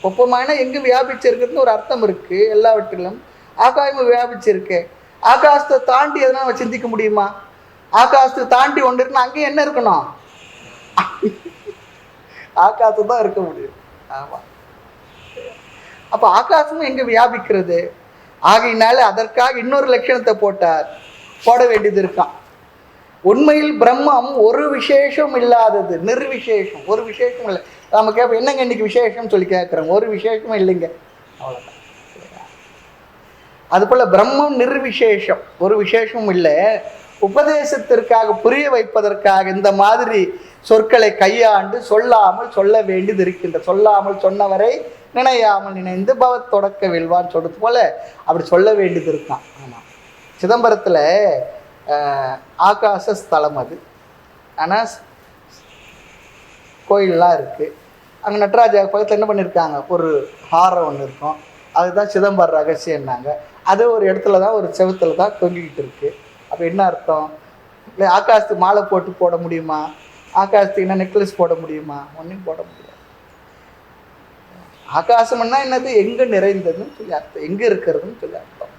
ஒப்பமான எங்கு வியாபிச்சிருக்குன்னு ஒரு அர்த்தம் இருக்கு. எல்லாவற்றிலும் ஆகாயமும் வியாபிச்சிருக்கு. ஆகாசத்தை தாண்டி எதனா நம்ம சிந்திக்க முடியுமா? ஆகாசத்தை தாண்டி ஒன்று இருக்குன்னா அங்கேயும் என்ன இருக்கணும்? ஆகாசம் தான் இருக்க முடியும். ஆமா, அப்ப ஆகாசமும் எங்க வியாபிக்கிறது. ஆகையினால அதற்காக இன்னொரு லட்சணத்தை போட வேண்டியது இருக்கான். உண்மையில் பிரம்மம் ஒரு விசேஷம் இல்லாதது, நிர்விசேஷம். ஒரு விசேஷம் இல்லை. நம்ம கேட்போம், என்னங்க இன்னைக்கு விசேஷம் சொல்லி கேட்குறோம். ஒரு விசேஷமும் இல்லைங்க, அவ்வளோதான். அதுபோல பிரம்மம் நிர்விசேஷம், ஒரு விசேஷமும் இல்லை. உபதேசத்திற்காக, புரிய வைப்பதற்காக இந்த மாதிரி சொற்களை கையாண்டு சொல்லாமல் சொல்ல வேண்டியது இருக்கின்ற. சொல்லாமல் சொன்னவரை நினையாமல் நினைந்து பவத் தொடக்க வெல்வான்னு சொல்றது போல அப்படி சொல்ல வேண்டியது இருக்கான். ஆமாம், சிதம்பரத்தில் ஆகாச ஸ்தலம் அது. ஆனால் கோயிலெலாம் இருக்குது. அங்கே நடராஜா பக்கத்தில் என்ன பண்ணியிருக்காங்க, ஒரு ஹாரம் ஒன்று இருக்கும். அதுதான் சிதம்பர ரகசியம்னாங்க. அது ஒரு இடத்துல தான், ஒரு செவத்தில் தான் தொங்கிக்கிட்டு இருக்குது. அப்போ என்ன அர்த்தம்? இல்லை ஆகாசத்துக்கு மாலை போட முடியுமா? ஆகாசத்துக்கு என்ன நெக்லஸ் போட முடியுமா? ஒன்றையும் போட முடியாது. ஆகாசம்னா என்னது? எங்கே நிறைந்ததுன்னு சொல்லி அர்த்தம், எங்கே இருக்கிறதுன்னு சொல்லி அர்த்தம்.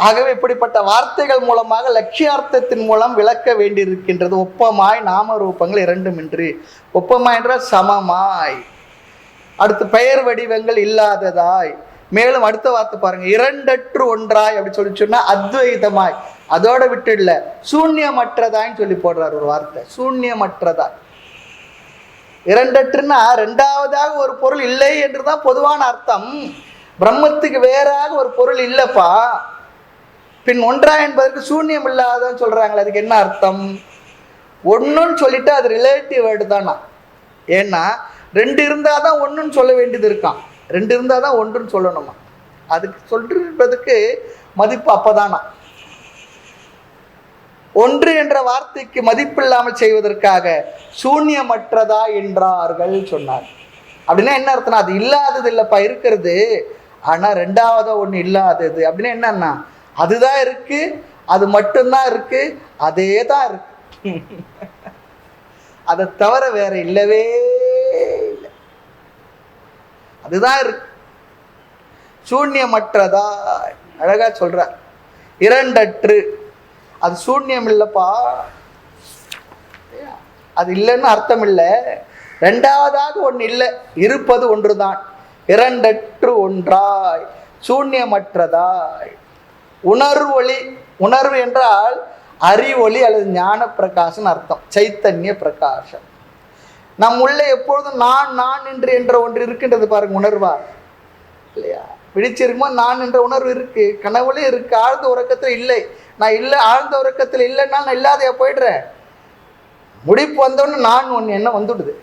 ஆகவே இப்படிப்பட்ட வார்த்தைகள் மூலமாக லட்சியார்த்தத்தின் மூலம் விளக்க வேண்டியிருக்கின்றது. ஒப்பமாய் நாம ரூபங்கள் இரண்டுமின்றி. ஒப்பமாய் என்றால் சமமாய், அடுத்து பெயர் வடிவங்கள் இல்லாததாய், மேலும் அடுத்த வார்த்தை பாருங்க, இரண்டற்று ஒன்றாய் அப்படி சொல்லி சொன்னா அத்வைதமாய். அதோட விட்டு இல்லை, சூன்யமற்றதாய்ன்னு சொல்லி போடுறார் ஒரு வார்த்தை. சூன்யமற்றதாய். இரண்டற்றுன்னா ரெண்டாவதாக ஒரு பொருள் இல்லை என்றுதான் பொதுவான அர்த்தம். பிரம்மத்துக்கு வேறாக ஒரு பொருள் இல்லைப்பா. பின் ஒன்றா என்பதற்கு சூன்யம் இல்லாதன்னு சொல்றாங்களே, அதுக்கு என்ன அர்த்தம்? ஒன்றுன்னு சொல்லிட்டு அது ரிலேட்டிவ் வேர்டு தானா. ஏன்னா ரெண்டு இருந்தால் தான் ஒன்றுன்னு சொல்ல வேண்டியது இருக்கான். ரெண்டு இருந்தால் தான் ஒன்றுன்னு சொல்லணுமா. அதுக்கு சொல்றதுக்கு மதிப்பு அப்போதானா. ஒன்று என்ற வார்த்தைக்கு மதிப்பில்லாமல் செய்வதற்காக சூன்யமற்றதா என்றார்கள் சொன்னார். அப்படின்னா என்ன அர்த்தம்? அது இல்லாதது இல்லைப்பா, இருக்கிறது. ஆனால் ரெண்டாவதா ஒன்று இல்லாதது அப்படின்னா என்னன்னா, அதுதான் இருக்கு, அது மட்டும்தான் இருக்கு, அதே தான் இருக்கு, அதை தவிர வேற இல்லவே இல்லை. அதுதான் இருக்கு. சூன்யமற்றதா அழகா சொல்றார். இரண்டற்று, அது சூன்யம் இல்லைப்பா, அது இல்லைன்னு அர்த்தம் இல்லை. ரெண்டாவதாக ஒன்று இல்லை, இருப்பது ஒன்றுதான். இரண்டற்று ஒன்றாய், சூன்யமற்றதாய். உணர்வு ஒளி, உணர்வு என்றால் அறிவொளி அல்லது ஞான பிரகாசம் அர்த்தம். சைத்தன்ய பிரகாசம். நம் உள்ளே எப்பொழுதும் நான் நான் என்ற ஒன்று இருக்கின்றது பாருங்க. உணர்வா இல்லையா? விழிச்சிருக்குமோ நான் என்ற உணர்வு இருக்கு, கனவுலே இருக்கு, ஆழ்ந்த உறக்கத்தில் இல்லை. நான் இல்லை, ஆழ்ந்த உறக்கத்தில் இல்லைன்னா நான் இல்லாதையா போயிடுறேன். முடிப்பு வந்தோன்னு நான் ஒன்று என்ன வந்துடுது.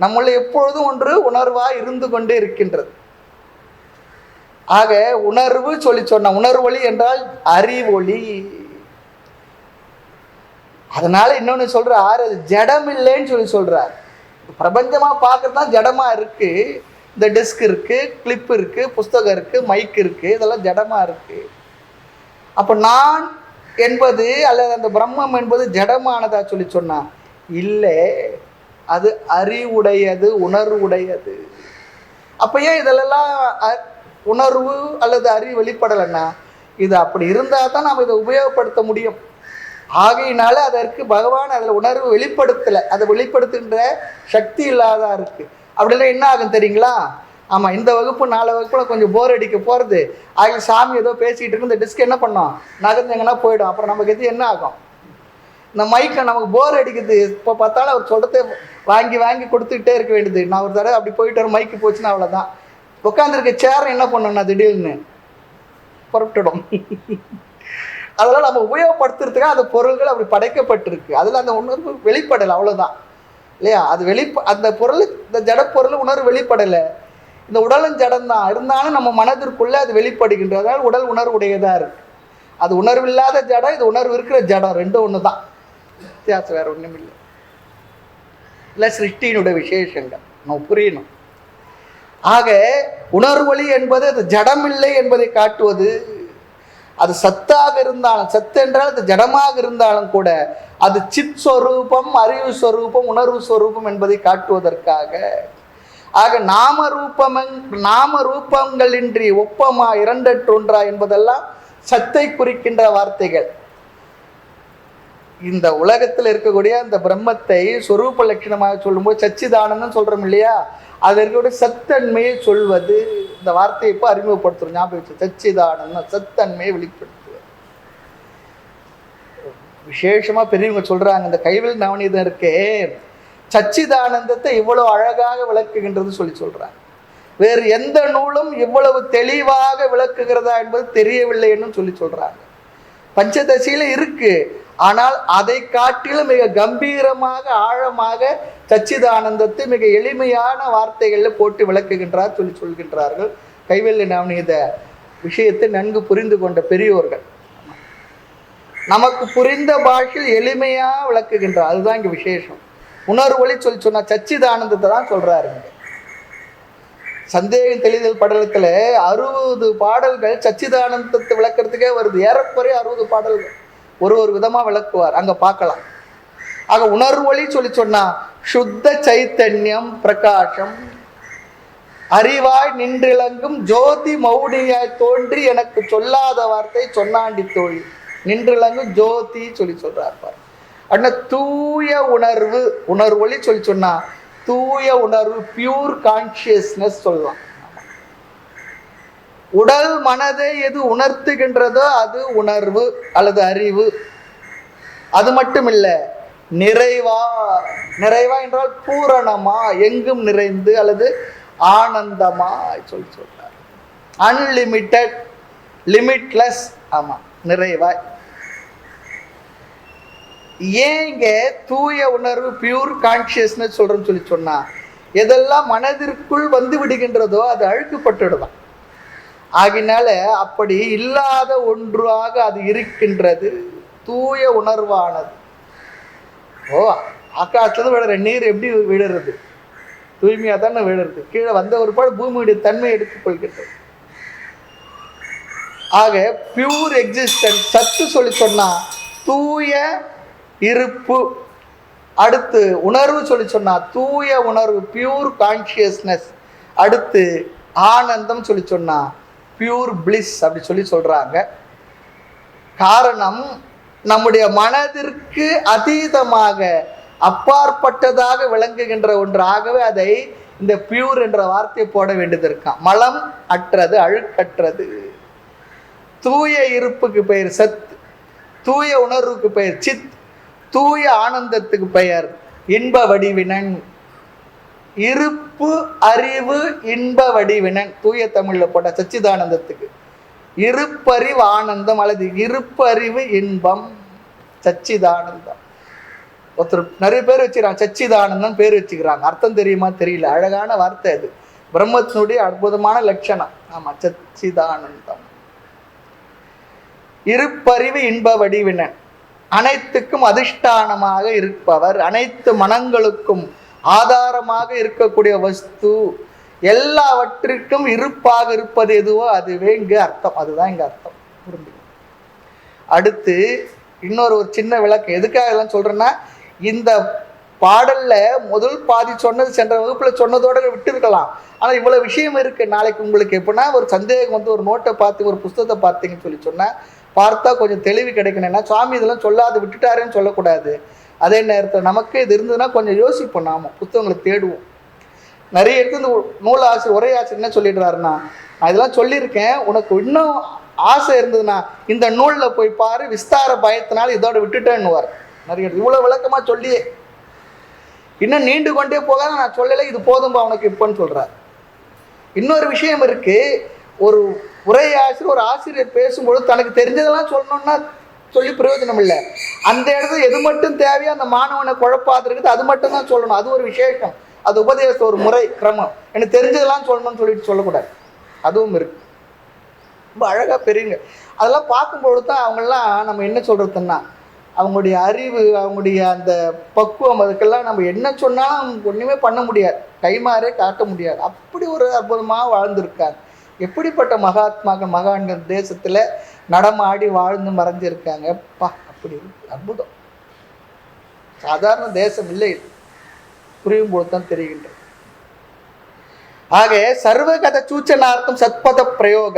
நம்மள எப்பொழுதும் ஒன்று உணர்வா இருந்து கொண்டே இருக்கின்றது. ஆக உணர்வு சொல்லி சொன்ன, உணர்வொளி என்றால் அறிவொளி. அதனால இன்னொன்னு சொல்றார், அது ஜடம் இல்லைன்னு சொல்லி சொல்றார். பிரபஞ்சமா பார்க்கறது தான் ஜடமா இருக்கு. இந்த டெஸ்க் இருக்கு, கிளிப் இருக்கு, புஸ்தகம் இருக்கு, மைக் இருக்கு, இதெல்லாம் ஜடமா இருக்கு. அப்ப நான் என்பது அல்லது அந்த பிரம்மம் என்பது ஜடமானதா சொல்லி சொன்னா இல்லை, அது அறிவுடையது, உணர்வுடையது. அப்ப ஏன் இதெல்லாம் உணர்வு அல்லது அறிவு வெளிப்படலைன்னா, இது அப்படி இருந்தால் தான் நாம் இதை உபயோகப்படுத்த முடியும். ஆகையினால அதற்கு பகவான் அதில் உணர்வு வெளிப்படுத்தலை, அதை வெளிப்படுத்துகின்ற சக்தி இல்லாதா இருக்கு. அப்படிலாம் என்ன ஆகும் தெரியுங்களா? ஆமாம், இந்த வகுப்பு 4 வகுப்புல கொஞ்சம் போர் அடிக்க போகிறது. ஆக சாமி ஏதோ பேசிக்கிட்டு இருக்கு, இந்த டிஸ்க் என்ன பண்ணோம், நகர்ந்து எங்கன்னா போயிடும். அப்புறம் நமக்கு எது என்ன ஆகும்? இந்த மைக்கை நமக்கு போர் அடிக்குது, இப்போ பார்த்தாலும் அவர் சொல்கிறத வாங்கி வாங்கி கொடுத்துக்கிட்டே இருக்க வேண்டியது. நான் ஒரு தடவை அப்படி போயிட்டு வர மைக்கு போச்சுன்னா அவ்வளோதான். உட்காந்துருக்க சேர் என்ன பண்ணோம்னா திடீர்னு புறப்பட்டுடும். அதெல்லாம் நம்ம உபயோகப்படுத்துறதுக்காக அந்த பொருள்கள் அப்படி படைக்கப்பட்டிருக்கு. அதில் அந்த உணர்வு வெளிப்படலை, அவ்வளோதான் இல்லையா? அது அந்த பொருள், இந்த ஜடப்பொருள் உணர்வு வெளிப்படலை. இந்த உடலும் ஜடம் தான் இருந்தாலும் நம்ம மனதிற்குள்ளே அது வெளிப்படுகின்றது. அதனால் உடல் உணர்வு உடையதாக இருக்கு. அது உணர்வு இல்லாத ஜடம், இது உணர்வு இருக்கிற ஜடம், ரெண்டும் ஒன்று தான். வித்தியாசம் வேறு ஒன்றும் இல்லை. இல்லை சிருஷ்டியினுடைய விசேஷங்கள் நம்ம புரியணும். ஆக உணர்வொளி என்பது அது ஜடமில்லை என்பதை காட்டுவது. அது சத்தாக இருந்தாலும், சத்து என்றால் அது ஜடமாக இருந்தாலும் கூட அது சித் ஸ்வரூபம், அறிவு ஸ்வரூபம், உணர்வு ஸ்வரூபம் என்பதை காட்டுவதற்காக. ஆக நாம ரூபங்களின்றி ஒப்பமா இரண்டற்றொன்றா என்பதெல்லாம் சத்தை குறிக்கின்ற வார்த்தைகள். இந்த உலகத்தில் இருக்கக்கூடிய அந்த பிரம்மத்தை சொரூப லட்சணமாக சொல்லும்போது சச்சிதானந்தம் சொல்றோம் இல்லையா, அது இருக்கக்கூடிய சத்தன்மையை சொல்வது. இந்த வார்த்தையை இப்போ அறிமுகப்படுத்துறோம், ஞாபகம் வச்சு. சச்சிதானந்தம் சத்தன்மையை வெளிப்படுத்துவது. விசேஷமா பெரியவங்க சொல்றாங்க, இந்த கைவில் நவநீதம் இருக்கே, சச்சிதானந்தத்தை இவ்வளவு அழகாக விளக்குகின்றது சொல்லி சொல்றாங்க. வேறு எந்த நூலும் இவ்வளவு தெளிவாக விளக்குகிறதா என்பது தெரியவில்லை என்று சொல்லி சொல்றாங்க. பஞ்சதசியில இருக்கு, ஆனால் அதை காட்டிலும் மிக கம்பீரமாக ஆழமாக சச்சிதானந்தத்தை மிக எளிமையான வார்த்தைகளில் போட்டு விளக்குகின்றார் சொல்லி சொல்கின்றார்கள். கைவெள்ளி நவநீத விஷயத்தை நன்கு புரிந்து கொண்ட பெரியோர்கள் நமக்கு புரிந்த பாஷையில் எளிமையா விளக்குகின்றார். அதுதான் இங்க விசேஷம். உணர்வொளி சொல்லி சொன்னா சச்சிதானந்தத்தை தான் சொல்றாருங்க. சந்தேகம் தெளிதல் படலத்துல 60 பாடல்கள் சச்சிதானந்தத்தை விளக்குறதுக்கே வருது. ஏறக்குறைய 60 பாடல்கள் ஒரு விதமா விளக்குவார், அங்க பார்க்கலாம். ஆக உணர்வொளி சொல்லி சொன்னா சுத்த சைத்தன்யம் பிரகாசம் அறிவாய் நின்றிலங்கும் ஜோதி மௌனியாய் தோன்றி எனக்கு சொல்லாத வார்த்தை சொன்னாண்டி தோழி. நின்றிலங்கும் ஜோதி சொல்லி சொல்றார் பாரு. அண்ணா தூய உணர்வு, உணர்வொளி சொல்லி சொன்னா தூய உணர்வு, பியூர் கான்சியஸ்னஸ் சொல்லலாம். உடல் மனதை எது உணர்த்துகின்றதோ அது உணர்வு அல்லது அறிவு. அது மட்டும் இல்லை, நிறைவா, நிறைவா என்றால் பூரணமா, எங்கும் நிறைந்து அல்லது ஆனந்தமா சொல்லி சொல்றார். Unlimited, limitless. ஆமா, நிறைவாய். ஏங்க தூய உணர்வு பியூர் கான்சியஸ்னஸ் சொல்றேன்னு சொல்லி சொன்னா, எதெல்லாம் மனதிற்குள் வந்து விடுகின்றதோ அது அழுக்கப்பட்டுடுதான். ஆகினால அப்படி இல்லாத ஒன்றாக அது இருக்கின்றது, தூய உணர்வானது. ஓ, ஆகாசத்துல விடுற நீர் எப்படி விடுறது? தூய்மையா தானே விடுறது. கீழே வந்த ஒரு பாடு பூமியுடைய தன்மை எடுத்துக்கொள்கின்றது. ஆக பியூர் எக்ஸிஸ்டன்ஸ் சத்து சொல்லி சொன்னா தூய இருப்பு. அடுத்து உணர்வு சொல்லி சொன்னா தூய உணர்வு, பியூர் கான்சியஸ்னஸ். அடுத்து ஆனந்தம் சொல்லி சொன்னா பியூர் பிளிஸ் அப்படி சொல்லி சொல்றாங்க. காரணம், நம்முடைய மனதிற்கு அதீதமாக அப்பாற்பட்டதாக விளங்குகின்ற ஒன்றாகவே அதை இந்த பியூர் என்ற வார்த்தையை போட வேண்டியது இருக்கான். மலம் அற்றது, அழுக்கற்றது. தூய இருப்புக்கு பெயர் சத், தூய உணர்வுக்கு பெயர் சித், தூய ஆனந்தத்துக்கு பெயர் இன்ப வடிவினன். இருப்பு அறிவு இன்ப வடிவினன், தூய தமிழ்ல போட்ட சச்சிதானந்தத்துக்கு இருப்பறிவு ஆனந்தம் அல்லது இருப்பறிவு இன்பம், சச்சிதானந்தம். ஒருத்தர் நிறைய பேர் வச்சுக்கிறாங்க, சச்சிதானந்தம் பேர் வச்சுக்கிறாங்க. அர்த்தம் தெரியுமா தெரியல, அழகான வார்த்தை அது, பிரம்மத்தினுடைய அற்புதமான லட்சணம். ஆமா, சச்சிதானந்தம். இருப்பறிவு இன்ப வடிவினன், அனைத்துக்கும் அதிஷ்டானமாக இருப்பவர், அனைத்து மனங்களுக்கும் ஆதாரமாக இருக்கக்கூடிய வஸ்து, எல்லாவற்றிற்கும் இருப்பாக இருப்பது எதுவோ அதுவே இங்க அர்த்தம். அதுதான் இங்க அர்த்தம், புரிஞ்சுக்கணும். அடுத்து இன்னொரு சின்ன விளக்கம். எதுக்காக எல்லாம் சொல்றேன்னா, இந்த பாடல்ல முதல் பாதி சொன்னது சென்ற வகுப்புல சொன்னதோட விட்டுருக்கலாம். ஆனா இவ்வளவு விஷயம் இருக்கு. நாளைக்கு உங்களுக்கு எப்படின்னா ஒரு சந்தேகம் வந்து ஒரு நோட்டை பார்த்து ஒரு புஸ்தகத்தை பார்த்தீங்கன்னு சொல்லி சொன்னா பார்த்தா கொஞ்சம் தெளிவு கிடைக்கணும்னா, சுவாமி இதெல்லாம் சொல்லாது விட்டுட்டாருன்னு சொல்லக்கூடாது. அதே நேரத்தில் நமக்கு இது இருந்ததுன்னா கொஞ்சம் யோசிப்போம், நாம புத்தகங்களை தேடுவோம். நிறைய இடத்துல இந்த நூலாசிரியர் உரையாசிரியர் என்ன சொல்லிடுறாருன்னா, நான் இதெல்லாம் சொல்லியிருக்கேன், உனக்கு இன்னும் ஆசை இருந்ததுன்னா இந்த நூலில் போய் பாரு, விஸ்தார பயத்தினால இதோட விட்டுட்டேன்னுவார். நிறைய இவ்வளோ விளக்கமாக சொல்லியே இன்னும் நீண்டு கொண்டே போகாத, நான் சொல்லலை, இது போதும்பா உனக்கு இப்போன்னு சொல்கிறார். இன்னொரு விஷயம் இருக்கு, ஒரு உரையாசிரியர் ஒரு ஆசிரியர் பேசும்போது தனக்கு தெரிஞ்சதெல்லாம் சொல்லணும்னா சொல்லி பிரயோஜனம் இல்லை. அந்த இடத்துல எது மட்டும் தேவையோ அந்த மாணவனை குழப்பாது இருக்குது அது மட்டும் தான் சொல்லணும். அது ஒரு விசேஷம், அது உபதேச ஒரு முறை கிரமம். எனக்கு தெரிஞ்சதெல்லாம் சொல்லணும்னு சொல்லிட்டு சொல்லக்கூடாது, அதுவும் இருக்கு. ரொம்ப அழகா பெரியங்க அதெல்லாம் பார்க்கும்பொழுது தான் அவங்கெல்லாம் நம்ம என்ன சொல்றதுன்னா, அவங்களுடைய அறிவு, அவங்களுடைய அந்த பக்குவம், அதுக்கெல்லாம் நம்ம என்ன சொன்னாலும் ஒன்றுமே பண்ண முடியாது, கைமாறே காட்ட முடியாது. அப்படி ஒரு அற்புதமாக வாழ்ந்திருக்காங்க. எப்படிப்பட்ட மகாத்மாக்கள் மகான்கள் தேசத்தில் நடமாடி வாழ்ந்து மறைஞ்சிருக்காங்க. அப்பா, அப்படி அற்புதம். சாதாரண தேசம் இல்லை, புரியும் போது தான் தெரிகின்றது. ஆக சர்வகத சூச்சனார்த்தம் சத்பத பிரயோக,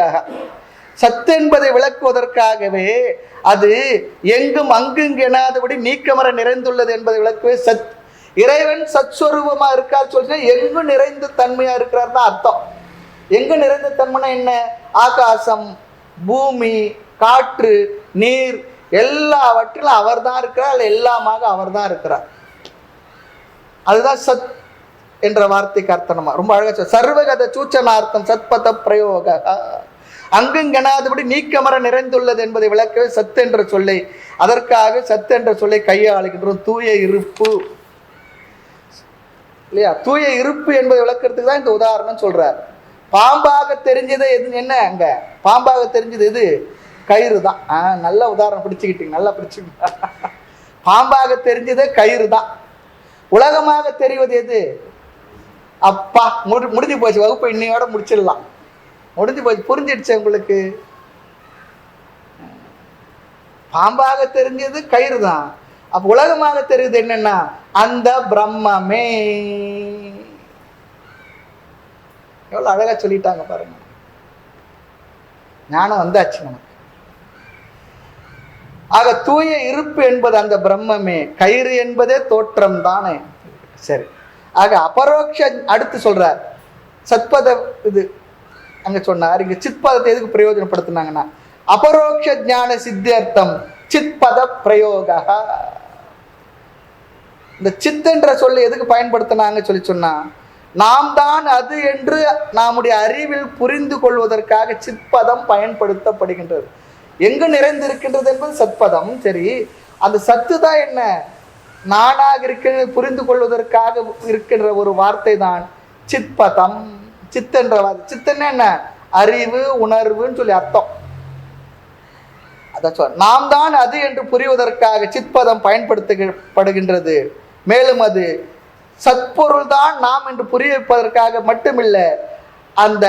சத்து என்பதை விளக்குவதற்காகவே, அது எங்கும் அங்குங்க எனாதபடி நீக்கமர நிறைந்துள்ளது என்பதை விளக்குவே சத். இறைவன் சத்ஸ்வரூபமா இருக்கார் சொல்லினா எங்கும் நிறைந்த தன்மையா இருக்கிறார் தான் அர்த்தம். எங்க நிறைந்த தன்மைனா என்ன? ஆகாசம், பூமி, காற்று, நீர் எல்லாவற்றிலும் அவர் தான் இருக்கிறார், எல்லாமாக அவர் தான் இருக்கிறார். அதுதான் சத் என்ற வார்த்தைக்கு அர்த்தமா ரொம்ப அழகா சர்வகத சூச்சனார்த்தம் சத்பத பிரயோக, அங்குங்கெனாதபடி நீக்கமர நிறைந்துள்ளது என்பதை விளக்கவே சத்து என்ற சொல்லை, அதற்காக சத்து என்ற சொல்லை கையாளுகின்றோம். தூய இருப்பு இல்லையா? தூய இருப்பு என்பதை விளக்கிறதுக்கு தான் இந்த உதாரணம் சொல்றார். பாம்பாக தெரிஞ்சது எது? என்ன அங்க பாம்பாக தெரிஞ்சது எது? கயிறு தான். நல்ல உதாரணம் பிடிச்சுக்கிட்டீங்க, நல்லா பிடிச்சுக்கிட்டீங்க. பாம்பாக தெரிஞ்சதே கயிறு தான். உலகமாக தெரிவது எது? அப்பா, முடிஞ்சு போச்சு, வகுப்பு இன்னையோட முடிச்சிடலாம், முடிஞ்சு போச்சு. புரிஞ்சிடுச்சு உங்களுக்கு? பாம்பாக தெரிஞ்சது கயிறு தான். அப்ப உலகமாக தெரியுது என்னன்னா அந்த பிரம்மமே. எவ்வளவு அழகா சொல்லிட்டாங்க பாருங்க. ஞானம் வந்தாச்சு நமக்கு. ஆக தூய இருப்பு என்பது அந்த பிரம்மமே, கயிறு என்பதே தோற்றம் தானே. சரி, ஆக அபரோக்ஷ அடுத்து சொல்றார் சத்பத. இது அங்க சொன்னார். இங்க சித்பதத்தை எதுக்கு பிரயோஜனப்படுத்தினாங்கன்னா அபரோக்ஷ ஞான சித்தியர்த்தம் சித்பத பிரயோக. இந்த சித் என்ற சொல்லி எதுக்கு பயன்படுத்தினாங்க சொல்லி சொன்னா, நாம் தான் அது என்று நம்முடைய அறிவில் புரிந்து கொள்வதற்காக சித்பதம் பயன்படுத்தப்படுகின்றது. எங்கு நிறைந்திருக்கின்றது என்பது சத்பதம். சரி, அந்த சத்து தான் என்ன? நானாக இருக்க புரிந்து கொள்வதற்காக இருக்கின்ற ஒரு வார்த்தை தான் சித்பதம். சித் என்ற வார்த்தை, சித்தன்னு என்ன? அறிவு, உணர்வுன்னு சொல்லி அர்த்தம். அதான் நாம் தான் அது என்று புரிவதற்காக சித்பதம் பயன்படுத்தப்படுகின்றது. மேலும் அது சத்பொருள் தான் நாம் என்று புரிய வைப்பதற்காக மட்டுமில்லை, அந்த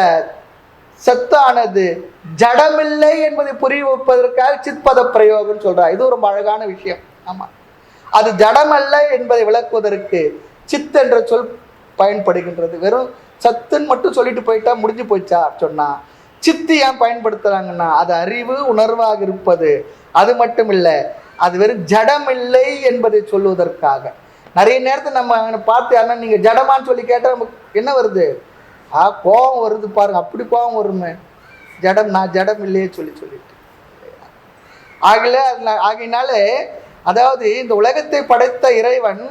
சத்தானது ஜடமில்லை என்பதை புரிய வைப்பதற்காக சித்பத பிரயோகம் சொல்றார். இது ரொம்ப அழகான விஷயம். ஆமா, அது ஜடமல்ல என்பதை விளக்குவதற்கு சித் என்ற சொல் பயன்படுகின்றது. வெறும் சத்துன்னு மட்டும் சொல்லிட்டு போயிட்டா முடிஞ்சு போயிச்சா சொன்னா, சித்து ஏன் பயன்படுத்துறாங்கன்னா அது அறிவு, உணர்வாக இருப்பது. அது மட்டும் இல்லை, அது வெறும் ஜடம் இல்லை என்பதை சொல்லுவதற்காக. நிறைய நேரத்தில் நம்ம பார்த்து யாருன்னா நீங்க ஜடமான்னு சொல்லி கேட்டால் நமக்கு என்ன வருது? கோபம் வருது பாருங்க. அப்படி கோபம் வருமே, ஜடம், நான் ஜடம் இல்லையே சொல்லிட்டு. ஆகினாலே அதாவது இந்த உலகத்தை படைத்த இறைவன்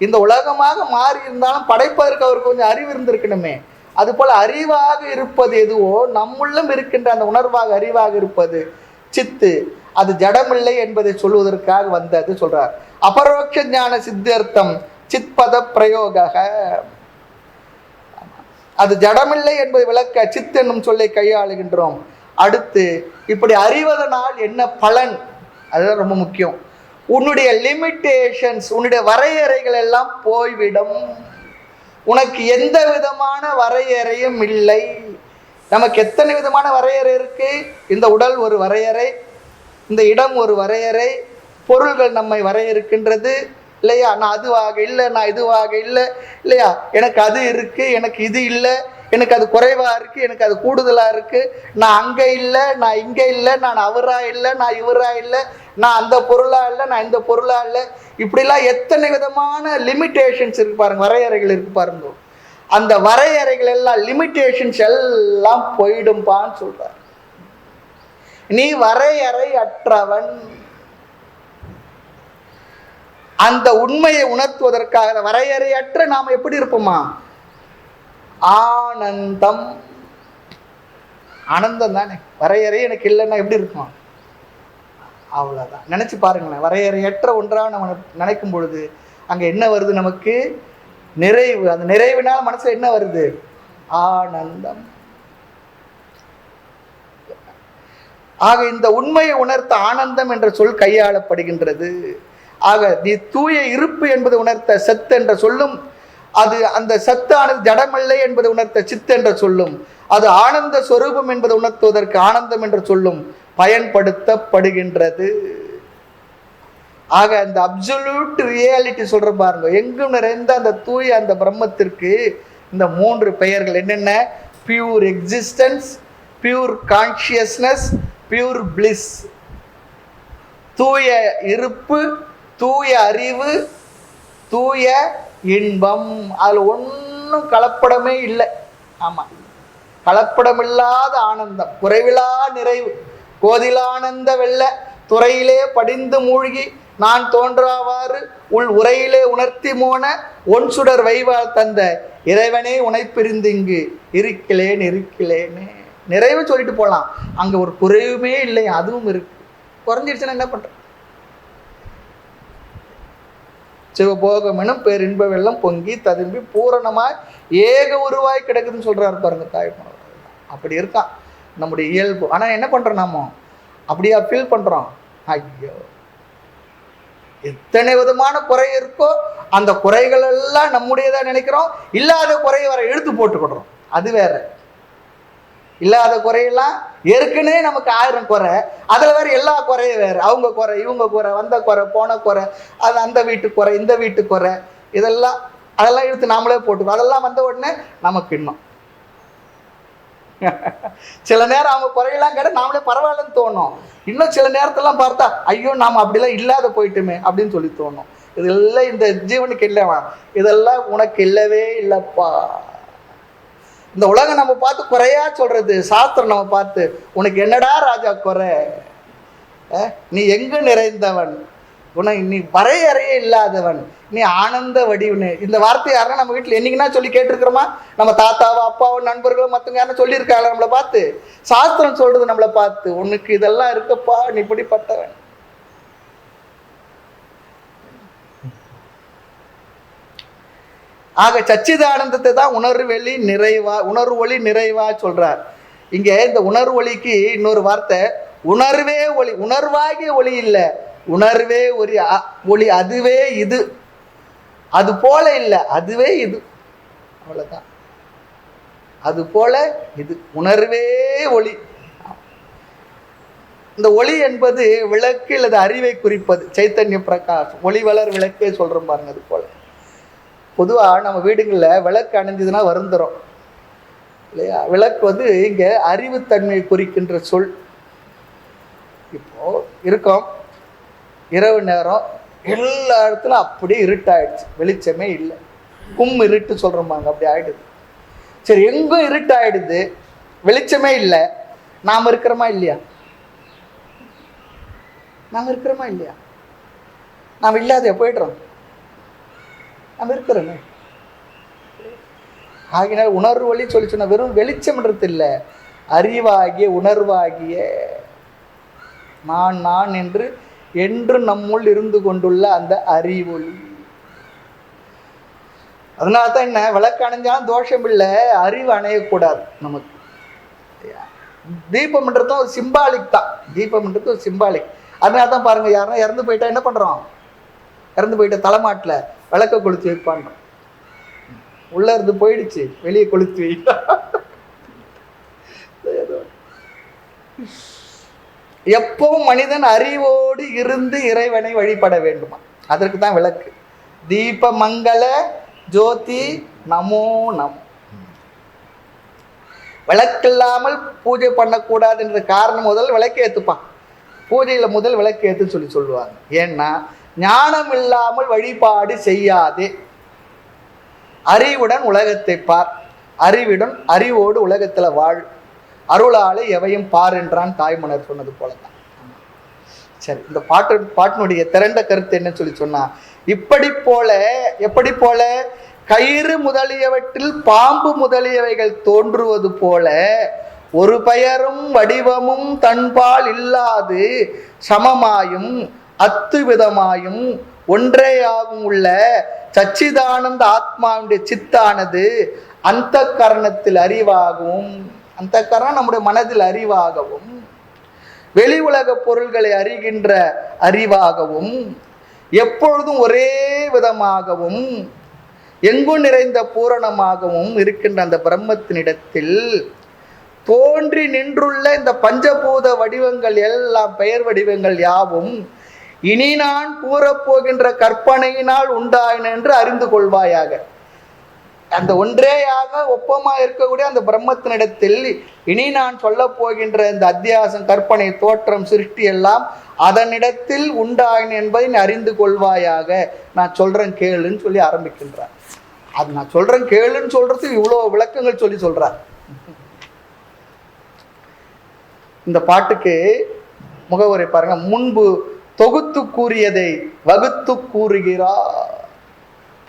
இந்த உலகமாக மாறி இருந்தாலும் படைப்பதற்கு அவருக்கு கொஞ்சம் அறிவு இருந்திருக்கணுமே. அது போல அறிவாக இருப்பது எதுவோ நம்முள்ளும் இருக்கின்ற அந்த உணர்வாக அறிவாக இருப்பது சித்து, அது ஜடமில்லை என்பதை சொல்வதற்காக வந்தது சொல்றார். அபரோக்ஷ ஞான சித்தியர்த்தம் சித்பத பிரயோக. அது ஜடமில்லை என்பதை விளக்க சித் என்னும் சொல்லை கையாளுகின்றோம். அடுத்து இப்படி அறிவதனால் என்ன பலன்? அதுதான் ரொம்ப முக்கியம். உன்னுடைய லிமிட்டேஷன்ஸ், உன்னுடைய வரையறைகள் எல்லாம் போய்விடும். உனக்கு எந்த விதமான வரையறையும் இல்லை. நமக்கு எத்தனை விதமான வரையறை இருக்கு? இந்த உடல் ஒரு வரையறை, இந்த இடம் ஒரு வரையறை, பொருள்கள் நம்மை வரையறுக்கின்றது இல்லையா? நான் அதுவாக இல்லை, நான் இதுவாக இல்லை இல்லையா? எனக்கு அது இருக்கு, எனக்கு இது இல்லை, எனக்கு அது குறைவா இருக்கு, எனக்கு அது கூடுதலா இருக்கு, நான் அங்க இல்லை, நான் இங்க இல்லை, நான் அவரா இல்லை, நான் இவரா இல்லை, நான் அந்த பொருளா இல்லை, நான் இந்த பொருளா இல்லை. இப்படிலாம் எத்தனை விதமான லிமிட்டேஷன்ஸ் இருக்கு பாருங்க, வரையறைகள் இருக்கு பாருங்க. அந்த வரையறைகள் எல்லாம், லிமிட்டேஷன்ஸ் எல்லாம் போயிடும்பான்னு சொல்றார். நீ வரையறை அற்றவன். அந்த உண்மையை உணர்த்துவதற்காக வரையறையற்ற நாம் எப்படி இருப்போமா? ஆனந்தம். ஆனந்தம் தானே. வரையறை எனக்கு இல்லைன்னா எப்படி இருக்குமா? அவ்வளவுதான். நினைச்சு பாருங்களேன், வரையறையற்ற ஒன்றாக நம்ம நினைக்கும் பொழுது அங்க என்ன வருது? நமக்கு நிறைவு. அந்த நிறைவினால் மனசுல என்ன வருது? ஆனந்தம். ஆக இந்த உண்மையை உணர்த்த ஆனந்தம் என்ற சொல் கையாளப்படுகின்றது. ஆக நீ தூய இருப்பு என்பது உணர்த்த சத்து என்ற சொல்லும், அது அந்த சத்தானது ஜடமல்லை என்பது உணர்த்த சித்து என்ற சொல்லும், அது ஆனந்த சொரூபம் என்பது உணர்த்துவதற்கு ஆனந்தம் என்ற சொல்லும் பயன்படுத்தப்படுகின்றது. ஆக அந்த அப்சல்யூட் ரியாலிட்டி சொல்ற பாருங்க, எங்கும் நிறைந்த அந்த தூய அந்த பிரம்மத்திற்கு இந்த 3 பெயர்கள் என்னென்ன? Pure existence, pure consciousness, pure bliss. தூய இருப்பு, தூய அறிவு, தூய இன்பம். அதுல ஒன்றும் கலப்படமே இல்லை. ஆமா, கலப்படமில்லாத ஆனந்தம், குறைவிலா நிறைவு, கோதிலானந்த வெள்ள துறையிலே படிந்து மூழ்கி நான் தோன்றாவாறு உள் உரையிலே உணர்த்தி மோன ஒன் சுடர் வைவால் தந்த இறைவனே உனைப்பிரிந்து இங்கு இருக்கிறேன்னு நிறைவு சொல்லிட்டு போகலாம். அங்க ஒரு குறைவுமே இல்லை, அதுவும் இருக்கு. குறைஞ்சிடுச்சுன்னா என்ன பண்ற? சிவபோகம் எனும் பேரின்ப வெள்ளம் பொங்கி ததும்பி பூரணமாய் ஏக உருவாய் கிடக்குதுன்னு சொல்றாரு பாருங்க தாய்மணவர். அப்படி இருக்கான் நம்முடைய இயல்பு. ஆனா என்ன பண்றோம் நாம? அப்படியா ஃபீல் பண்றோம்? ஐயோ, எத்தனை விதமான குறை இருக்கோ அந்த குறைகள் எல்லாம் நம்முடையதான் நினைக்கிறோம். இல்லாத குறையை வர எடுத்து போட்டுக்கிடுறோம். அது வேற. இல்லாத குறையெல்லாம் ஏற்கனவே நமக்கு 1000 குறை, அதுல வேற எல்லா குறையும் வேற. அவங்க குறை, இவங்க குறை, வந்த குறை, போன குறை, அது அந்த வீட்டு குறை, இந்த வீட்டு குறை, அதெல்லாம் எடுத்து நாமளே போட்டுக்கோம். அதெல்லாம் வந்த உடனே நமக்கு இன்னும் சில நேரம் அவங்க குறையெல்லாம் கேட்ட நாமளே பரவாயில்லன்னு தோணும். இன்னும் சில நேரத்தெல்லாம் பார்த்தா ஐயோ நாம அப்படிலாம் இல்லாத போயிட்டுமே அப்படின்னு சொல்லி தோணும். இதெல்லாம் இந்த ஜீவனுக்கு இல்லவா, இதெல்லாம் உனக்கு இல்லவே இல்லப்பா. இந்த உலகம் நம்ம பார்த்து குறையா சொல்றது, சாஸ்திரம் நம்ம பார்த்து உனக்கு என்னடா ராஜா குறை, நீ எங்கு நிறைந்தவன், நீ வரையறையே இல்லாதவன், நீ ஆனந்த வடிவனு. இந்த வார்த்தை யாருன்னா நம்ம வீட்டில் என்னைக்குன்னா சொல்லி கேட்டிருக்கிறோமா? நம்ம தாத்தாவோ அப்பாவோ நண்பர்களோ மற்றவங்க யாரும் சொல்லியிருக்காங்க நம்மளை பார்த்து? சாஸ்திரம் சொல்றது நம்மளை பார்த்து, உனக்கு இதெல்லாம் இருக்கப்பா, நீ இப்படிப்பட்டவன். ஆக சச்சிதானந்தத்தை தான் உணர்வு ஒளி நிறைவா சொல்றார். இங்க இந்த உணர்வு ஒளிக்கு இன்னொரு வார்த்தை உணர்வே ஒளி. உணர்வாகிய ஒளி இல்லை, உணர்வே ஒளி. அதுவே இது, அது போல இல்லை, அதுவே இது, அவ்வளவுதான். அது போல இது உணர்வே ஒளி. இந்த ஒளி என்பது விளக்கு அல்லது அறிவை குறிப்பது. சைத்தன்ய பிரகாஷ் ஒளி வளர் விளக்கே சொல்றோம் பாருங்க. அது போல பொதுவா நம்ம வீடுகளில் விளக்கு அணைஞ்சதுன்னா வருந்துறோம் இல்லையா? விளக்கு இங்க அறிவுத்தன்மையை குறிக்கின்ற சொல். இப்போ இருக்கோம், இரவு நேரம், எல்லா இடத்துல அப்படியே இருட்டாயிடுச்சு, வெளிச்சமே இல்லை, இருட்டு சொல்றோம்பாங்க, அப்படி ஆயிடுது. சரி, எங்கும் இருட்டாயிடுது, வெளிச்சமே இல்லை, நாம் இருக்கிறோமா இல்லையா? நாம் இருக்கிறோமா இல்லையா? நாம் இல்லாத போயிடுறோம், நாம் இருக்கிறோமே. ஆகினால் உணர்வு வழி சொல்லி சொன்ன வெறும் வெளிச்சம்ன்றது இல்லை, அறிவாகிய உணர்வாகிய நான் என்று என்று நம்முள் இருந்து கொண்டுள்ள அந்த அறிவொளி. அதனால்தான் என்ன, விளக்கு அணைஞ்சாலும் தோஷம் இல்லை, அறிவு அணையக்கூடாது நமக்கு. தீபம்ன்றதும் ஒரு சிம்பாலிக் தான். தீபம்ன்றது ஒரு சிம்பாலிக். அதனால தான் பாருங்க, யாருன்னா இறந்து போயிட்டா என்ன பண்றோம்? இறந்து போயிட்ட தலைமாட்டில் விளக்க கொளுத்தி வைப்பான். உள்ள இருந்து போயிடுச்சு, வெளியே கொளுத்தி வைப்பா. எப்பவும் மனிதன் அறிவோடு இருந்து இறைவனை வழிபட வேண்டுமா, அதற்கு தான் விளக்கு. தீப மங்கள ஜோதி நமோ நமோ. விளக்கு இல்லாமல் பூஜை பண்ணக்கூடாதுன்ற காரணம் முதல் விளக்கு ஏத்துப்பான். பூஜையில முதல் விளக்கு ஏத்துன்னு சொல்லுவாங்க. ஏன்னா ஞானம் இல்லாமல் வழிபாடு செய்யாதே. அறிவுடன் உலகத்தை பார், அறிவோடு உலகத்துல வாழ், அருளாலே எவையும் பார் என்றான் தாய்மன்னர் சொன்னது போலதான். சரி, இந்த பாட்டினுடைய திரண்ட கருத்து என்ன சொல்லி சொன்னா, எப்படி போல கயிறு முதலியவற்றில் பாம்பு முதலியவைகள் தோன்றுவது போல ஒரு பெயரும் வடிவமும் தன்பால் இல்லாது சமமாயும் அத்துவிதமாயும் ஒன்றேயாகும் உள்ள சச்சிதானந்த ஆத்மாவுடைய சித்தானது அந்த கரணத்தில் அறிவாகவும், அந்த கரணம் நம்முடைய மனதில் அறிவாகவும், வெளி உலக பொருள்களை அறிகின்ற அறிவாகவும், எப்பொழுதும் ஒரே விதமாகவும் எங்கும் நிறைந்த பூரணமாகவும் இருக்கின்ற அந்த பிரம்மத்தினிடத்தில் தோன்றி நின்றுள்ள இந்த பஞ்சபூத வடிவங்கள் எல்லாம், பெயர் வடிவங்கள் யாவும் இனி நான் கூறப்போகின்ற கற்பனையினால் உண்டாயின என்று அறிந்து கொள்வாயாக. அந்த ஒன்றேயாக ஒப்பமா இருக்கக்கூடிய அந்த பிரம்மத்தினிடத்தில் இனி நான் சொல்ல போகின்ற இந்த அத்தியாசம், கற்பனை, தோற்றம், சிருஷ்டி எல்லாம் அதனிடத்தில் உண்டாயின என்பதை நீ அறிந்து கொள்வாயாக. நான் சொல்றேன் கேளுன்னு சொல்லி ஆரம்பிக்கின்றார். அது நான் சொல்றேன் கேளுன்னு சொல்றதுக்கு இவ்வளவு விளக்கங்கள் சொல்லி சொல்றார். இந்த பாட்டுக்கு முகவுரை பாருங்க. முன்பு தொகுத்து கூறியதை வகுத்து கூறுகிறார்.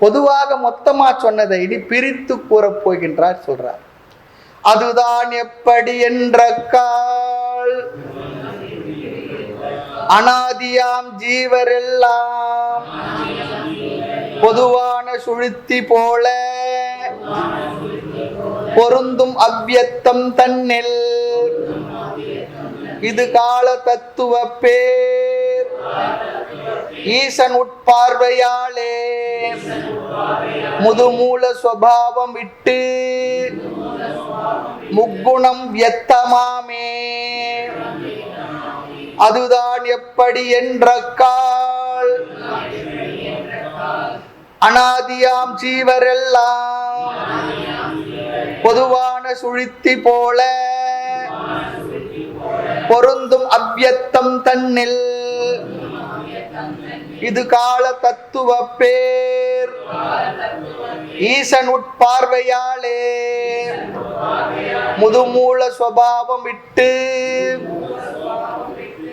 பொதுவாக மொத்தமா சொன்னதை இனி பிரித்து கூறப் போகின்றார் சொல்றார். அதுதான் எப்படி என்ற கால் அனாதியாம் ஜீவரெல்லாம் பொதுவான சுழுத்தி போல பொருந்தும் அவ்யக்தம் தன்னில் இது கால தத்துவ பேர் ஈசன் உட்பார்வையாலே முதுமூல சுபாவம் விட்டு முக்குணம் வியத்தமாமே. அதுதான் எப்படி என்ற கால் அனாதியாம் ஜீவரெல்லாம் பொதுவான சுழித்தி போல பொருந்தும் அவ்யக்தம் தன்னில் இது கால தத்துவ பேர் ஈசன் உட்பார்வையாலே முதுமூல சுபாவம் விட்டு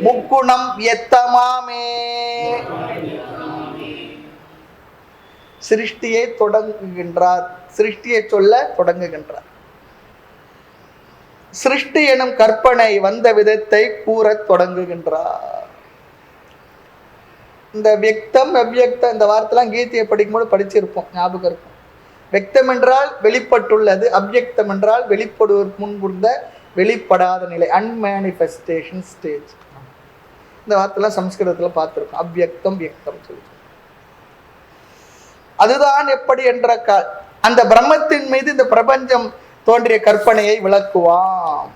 முக்குணம் வியத்தமாமே. சிருஷ்டியை தொடங்குகின்றார். சிருஷ்டியை சொல்ல தொடங்குகின்றார். சிருஷ்டி எனும் கற்பனை வந்த விதத்தை கூறத் தொடங்குகின்றார். இந்த வியக்தம் அவ்யக்தம் இந்த வார்த்தைலாம் கீதையை படிக்கும்போது படிச்சிருப்போம், ஞாபகம் இருக்கும். வியக்தம் என்றால் வெளிப்பட்டுள்ளது, அவ்யக்தம் என்றால் வெளிப்படுவதற்கு முன்புள்ள வெளிப்படாத நிலை, அன்மேனிஃபெஸ்டேஷன் ஸ்டேஜ். இந்த வார்த்தைலாம் சம்ஸ்கிருதத்தில் பார்த்துருக்கோம். அவ்யக்தம் வியக்தம் சொல்லி. அதுதான் எப்படி என்ற அந்த பிரம்மத்தின் மீது இந்த பிரபஞ்சம் தோன்றிய கற்பனையை விளக்குவான்.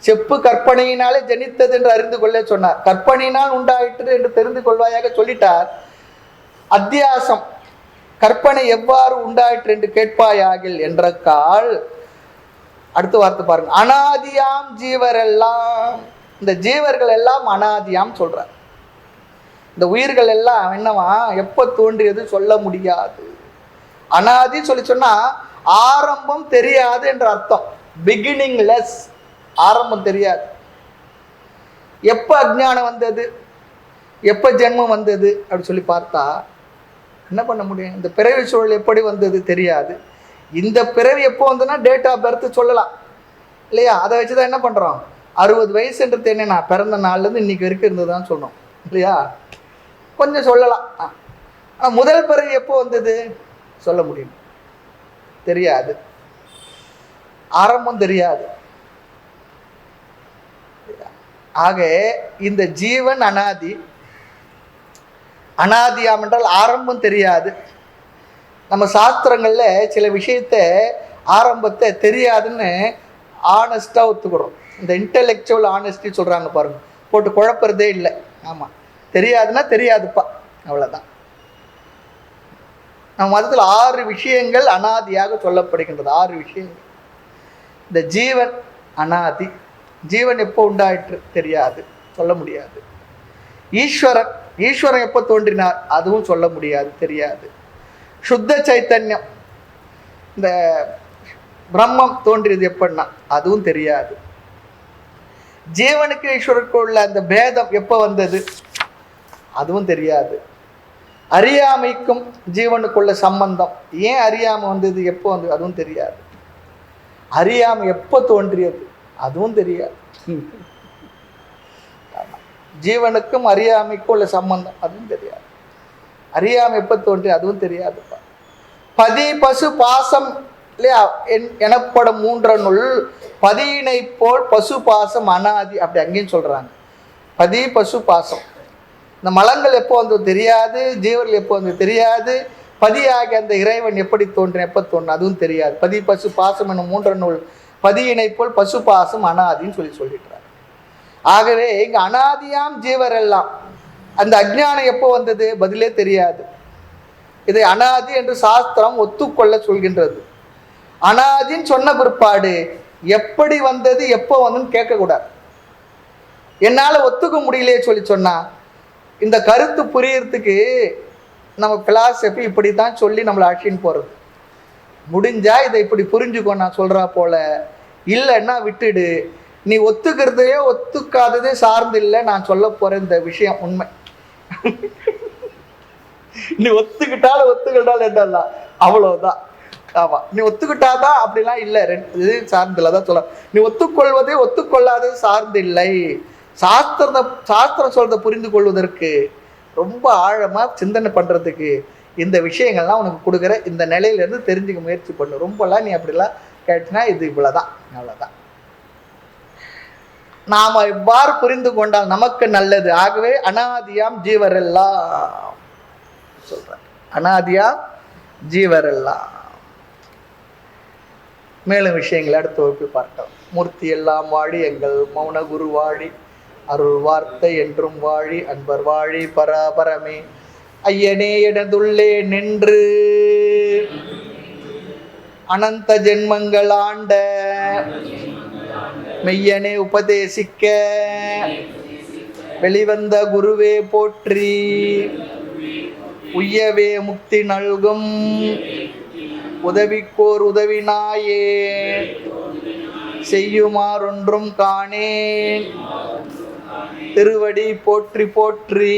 செப்பு கற்பனையினாலே ஜனித்தது என்று அறிந்து கொள்ள சொன்னார். கற்பனையினால் உண்டாயிற்று என்று தெரிந்து கொள்வாயாக சொல்லிட்டார். அத்தியாசம் கற்பனை எவ்வாறு உண்டாயிற்று என்று கேட்பாயாகில் என்ற கால் அடுத்த வார்த்தை பாருங்க. அனாதியாம் ஜீவரெல்லாம், இந்த ஜீவர்கள் எல்லாம் அனாதியாம் சொல்றார். இந்த உயிர்கள் எல்லாம் என்னவா எப்ப தோன்றியது சொல்ல முடியாது. அனாதி சொல்லி சொன்னா ஆரம்பம் தெரியாது என்ற அர்த்தம். பிகினிங்லெஸ், ஆரம்பம் தெரியாது. எப்ப அஜ்ஞானம் வந்தது, எப்ப ஜென்மம் வந்தது அப்படி சொல்லி பார்த்தா என்ன பண்ண முடியும்? இந்த பிறவி சூழல் எப்படி வந்தது தெரியாது. இந்த பிறவி எப்போ வந்ததுன்னா டேட் ஆஃப் பர்த் சொல்லலாம் இல்லையா? அதை வச்சுதான் என்ன பண்றோம், 60 வயசு என்று தெரியும், நான் பிறந்த நாள்லேருந்து இன்னைக்கு வரைக்கும் இருந்ததுதான் சொன்னோம் இல்லையா? கொஞ்சம் சொல்லலாம். ஆனால் முதல் பிறவி எப்போ வந்தது சொல்ல முடியும், தெரியாது. ஆரம்பம் தெரியாது. ஆக இந்த ஜீவன் அனாதி. அனாதியாம் என்றால் ஆரம்பம் தெரியாது. நம்ம சாஸ்திரங்கள்ல சில விஷயத்த ஆரம்பத்தை தெரியாதுன்னு ஆனஸ்டா ஒத்துக்கிறோம். இந்த இன்டெலெக்சுவல் ஆனஸ்டி சொல்றாங்க பாருங்க, போட்டு குழப்பறதே இல்லை. ஆமா, தெரியாதுன்னா தெரியாதுப்பா, அவ்வளவுதான். நம்ம மதத்தில் 6 விஷயங்கள் அனாதியாக சொல்லப்படுகின்றது. 6 விஷயங்கள். இந்த ஜீவன் அனாதி. ஜீவன் எப்போ உண்டாயிற்று தெரியாது, சொல்ல முடியாது. ஈஸ்வரன், ஈஸ்வரன் எப்போ தோன்றினார் அதுவும் சொல்ல முடியாது, தெரியாது. சுத்த சைத்தன்யம், இந்த பிரம்மம் தோன்றியது எப்படின்னா அதுவும் தெரியாது. ஜீவனுக்கு ஈஸ்வருக்கு உள்ள அந்த பேதம் எப்போ வந்தது அதுவும் தெரியாது. அறியாமைக்கும் ஜீவனுக்குள்ள சம்பந்தம், ஏன் அறியாமை வந்தது, எப்போ வந்தது அதுவும் தெரியாது. அறியாமை எப்போ தோன்றியது அதுவும் தெரியாது. ஜீவனுக்கும் அறியாமைக்கும் உள்ள சம்பந்தம் அதுவும் தெரியாது. அறியாமை எப்போ தோன்றி அதுவும் தெரியாதுப்பா. பதி பசு பாசம் இல்லையா எனப்படும் 3 பதியினை போல் பசு பாசம் அனாதி, அப்படி அங்கேயும் சொல்றாங்க. பதி பசு பாசம் இந்த மலங்கள் எப்போ வந்தது தெரியாது, ஜீவர்கள் எப்போ வந்தது தெரியாது, பதியாகி அந்த இறைவன் எப்படி தோன்றின எப்போ தோன்றின அதுவும் தெரியாது. பதி பசு பாசம் என்னும் 3 நூல் பதியினை போல் பசு பாசம் அனாதின்னு சொல்லிட்டார். ஆகவே இங்க அனாதியாம் ஜீவர் எல்லாம். அந்த அஜ்ஞானம் எப்போ வந்தது பதிலே தெரியாது. இதை அனாதி என்று சாஸ்திரம் ஒத்துக்கொள்ள சொல்கின்றது. அனாதின்னு சொன்ன பிற்பாடு எப்படி வந்தது எப்போ வந்ததுன்னு கேட்கக்கூடாது. என்னால் ஒத்துக்க முடியலையே சொன்னா இந்த கருத்து புரியறதுக்கு நம்ம பிலாசபி இப்படி தான் சொல்லி நம்மளை அழிச்சின்னு போகிறது. முடிஞ்சா இதை இப்படி புரிஞ்சுக்கோ நான் சொல்கிறா போல, இல்லைன்னா விட்டுடு. நீ ஒத்துக்கிறதையோ ஒத்துக்காததே சார்ந்து இல்லை நான் சொல்ல போகிற இந்த விஷயம் உண்மை. நீ ஒத்துக்கிட்டாலும் ஒத்துக்கிட்டாலும் என்னலாம் அவ்வளவுதான். ஆமா, நீ ஒத்துக்கிட்டாதான் அப்படிலாம் இல்லை, ரெண்டு சார்ந்தில்லை தான் சொல்ல. நீ ஒத்துக்கொள்வதே ஒத்துக்கொள்ளாதே சார்ந்து இல்லை. சாஸ்திரம் சொல்றதை புரிந்து கொள்வதற்கு ரொம்ப ஆழமா சிந்தனை பண்றதுக்கு இந்த விஷயங்கள்லாம் உனக்கு கொடுக்குற இந்த நிலையிலேருந்து தெரிஞ்சுக்க முயற்சி பண்ணு. ரொம்பலாம் நீ அப்படிலாம் கேட்டினா இது இவ்வளவுதான், அவ்வளவுதான். நாம இவ்வாறு புரிந்து கொண்டால் நமக்கு நல்லது. ஆகவே அனாதியாம் ஜீவரெல்லாம் சொல்ற, அனாதியாம் ஜீவரெல்லாம். மேலும் விஷயங்களை அடுத்த வகுப்பு பார்த்தோம். மூர்த்தி எல்லாம் வாழி எங்கள் மௌன குரு வாழி, அருள் வார்த்தை என்றும் வாழி, அன்பர் வாழி பராபரமே. ஐயனே எனதுள்ளே நின்று அனந்த ஜென்மங்கள் ஆண்ட மெய்யனே உபதேசிக்க வெளிவந்த குருவே போற்றி. உய்யவே முக்தி நல்கும் உதவிக்கோர் உதவினாயே, செய்யுமாறொன்றும் காணேன் திருவடி போற்றி போற்றி.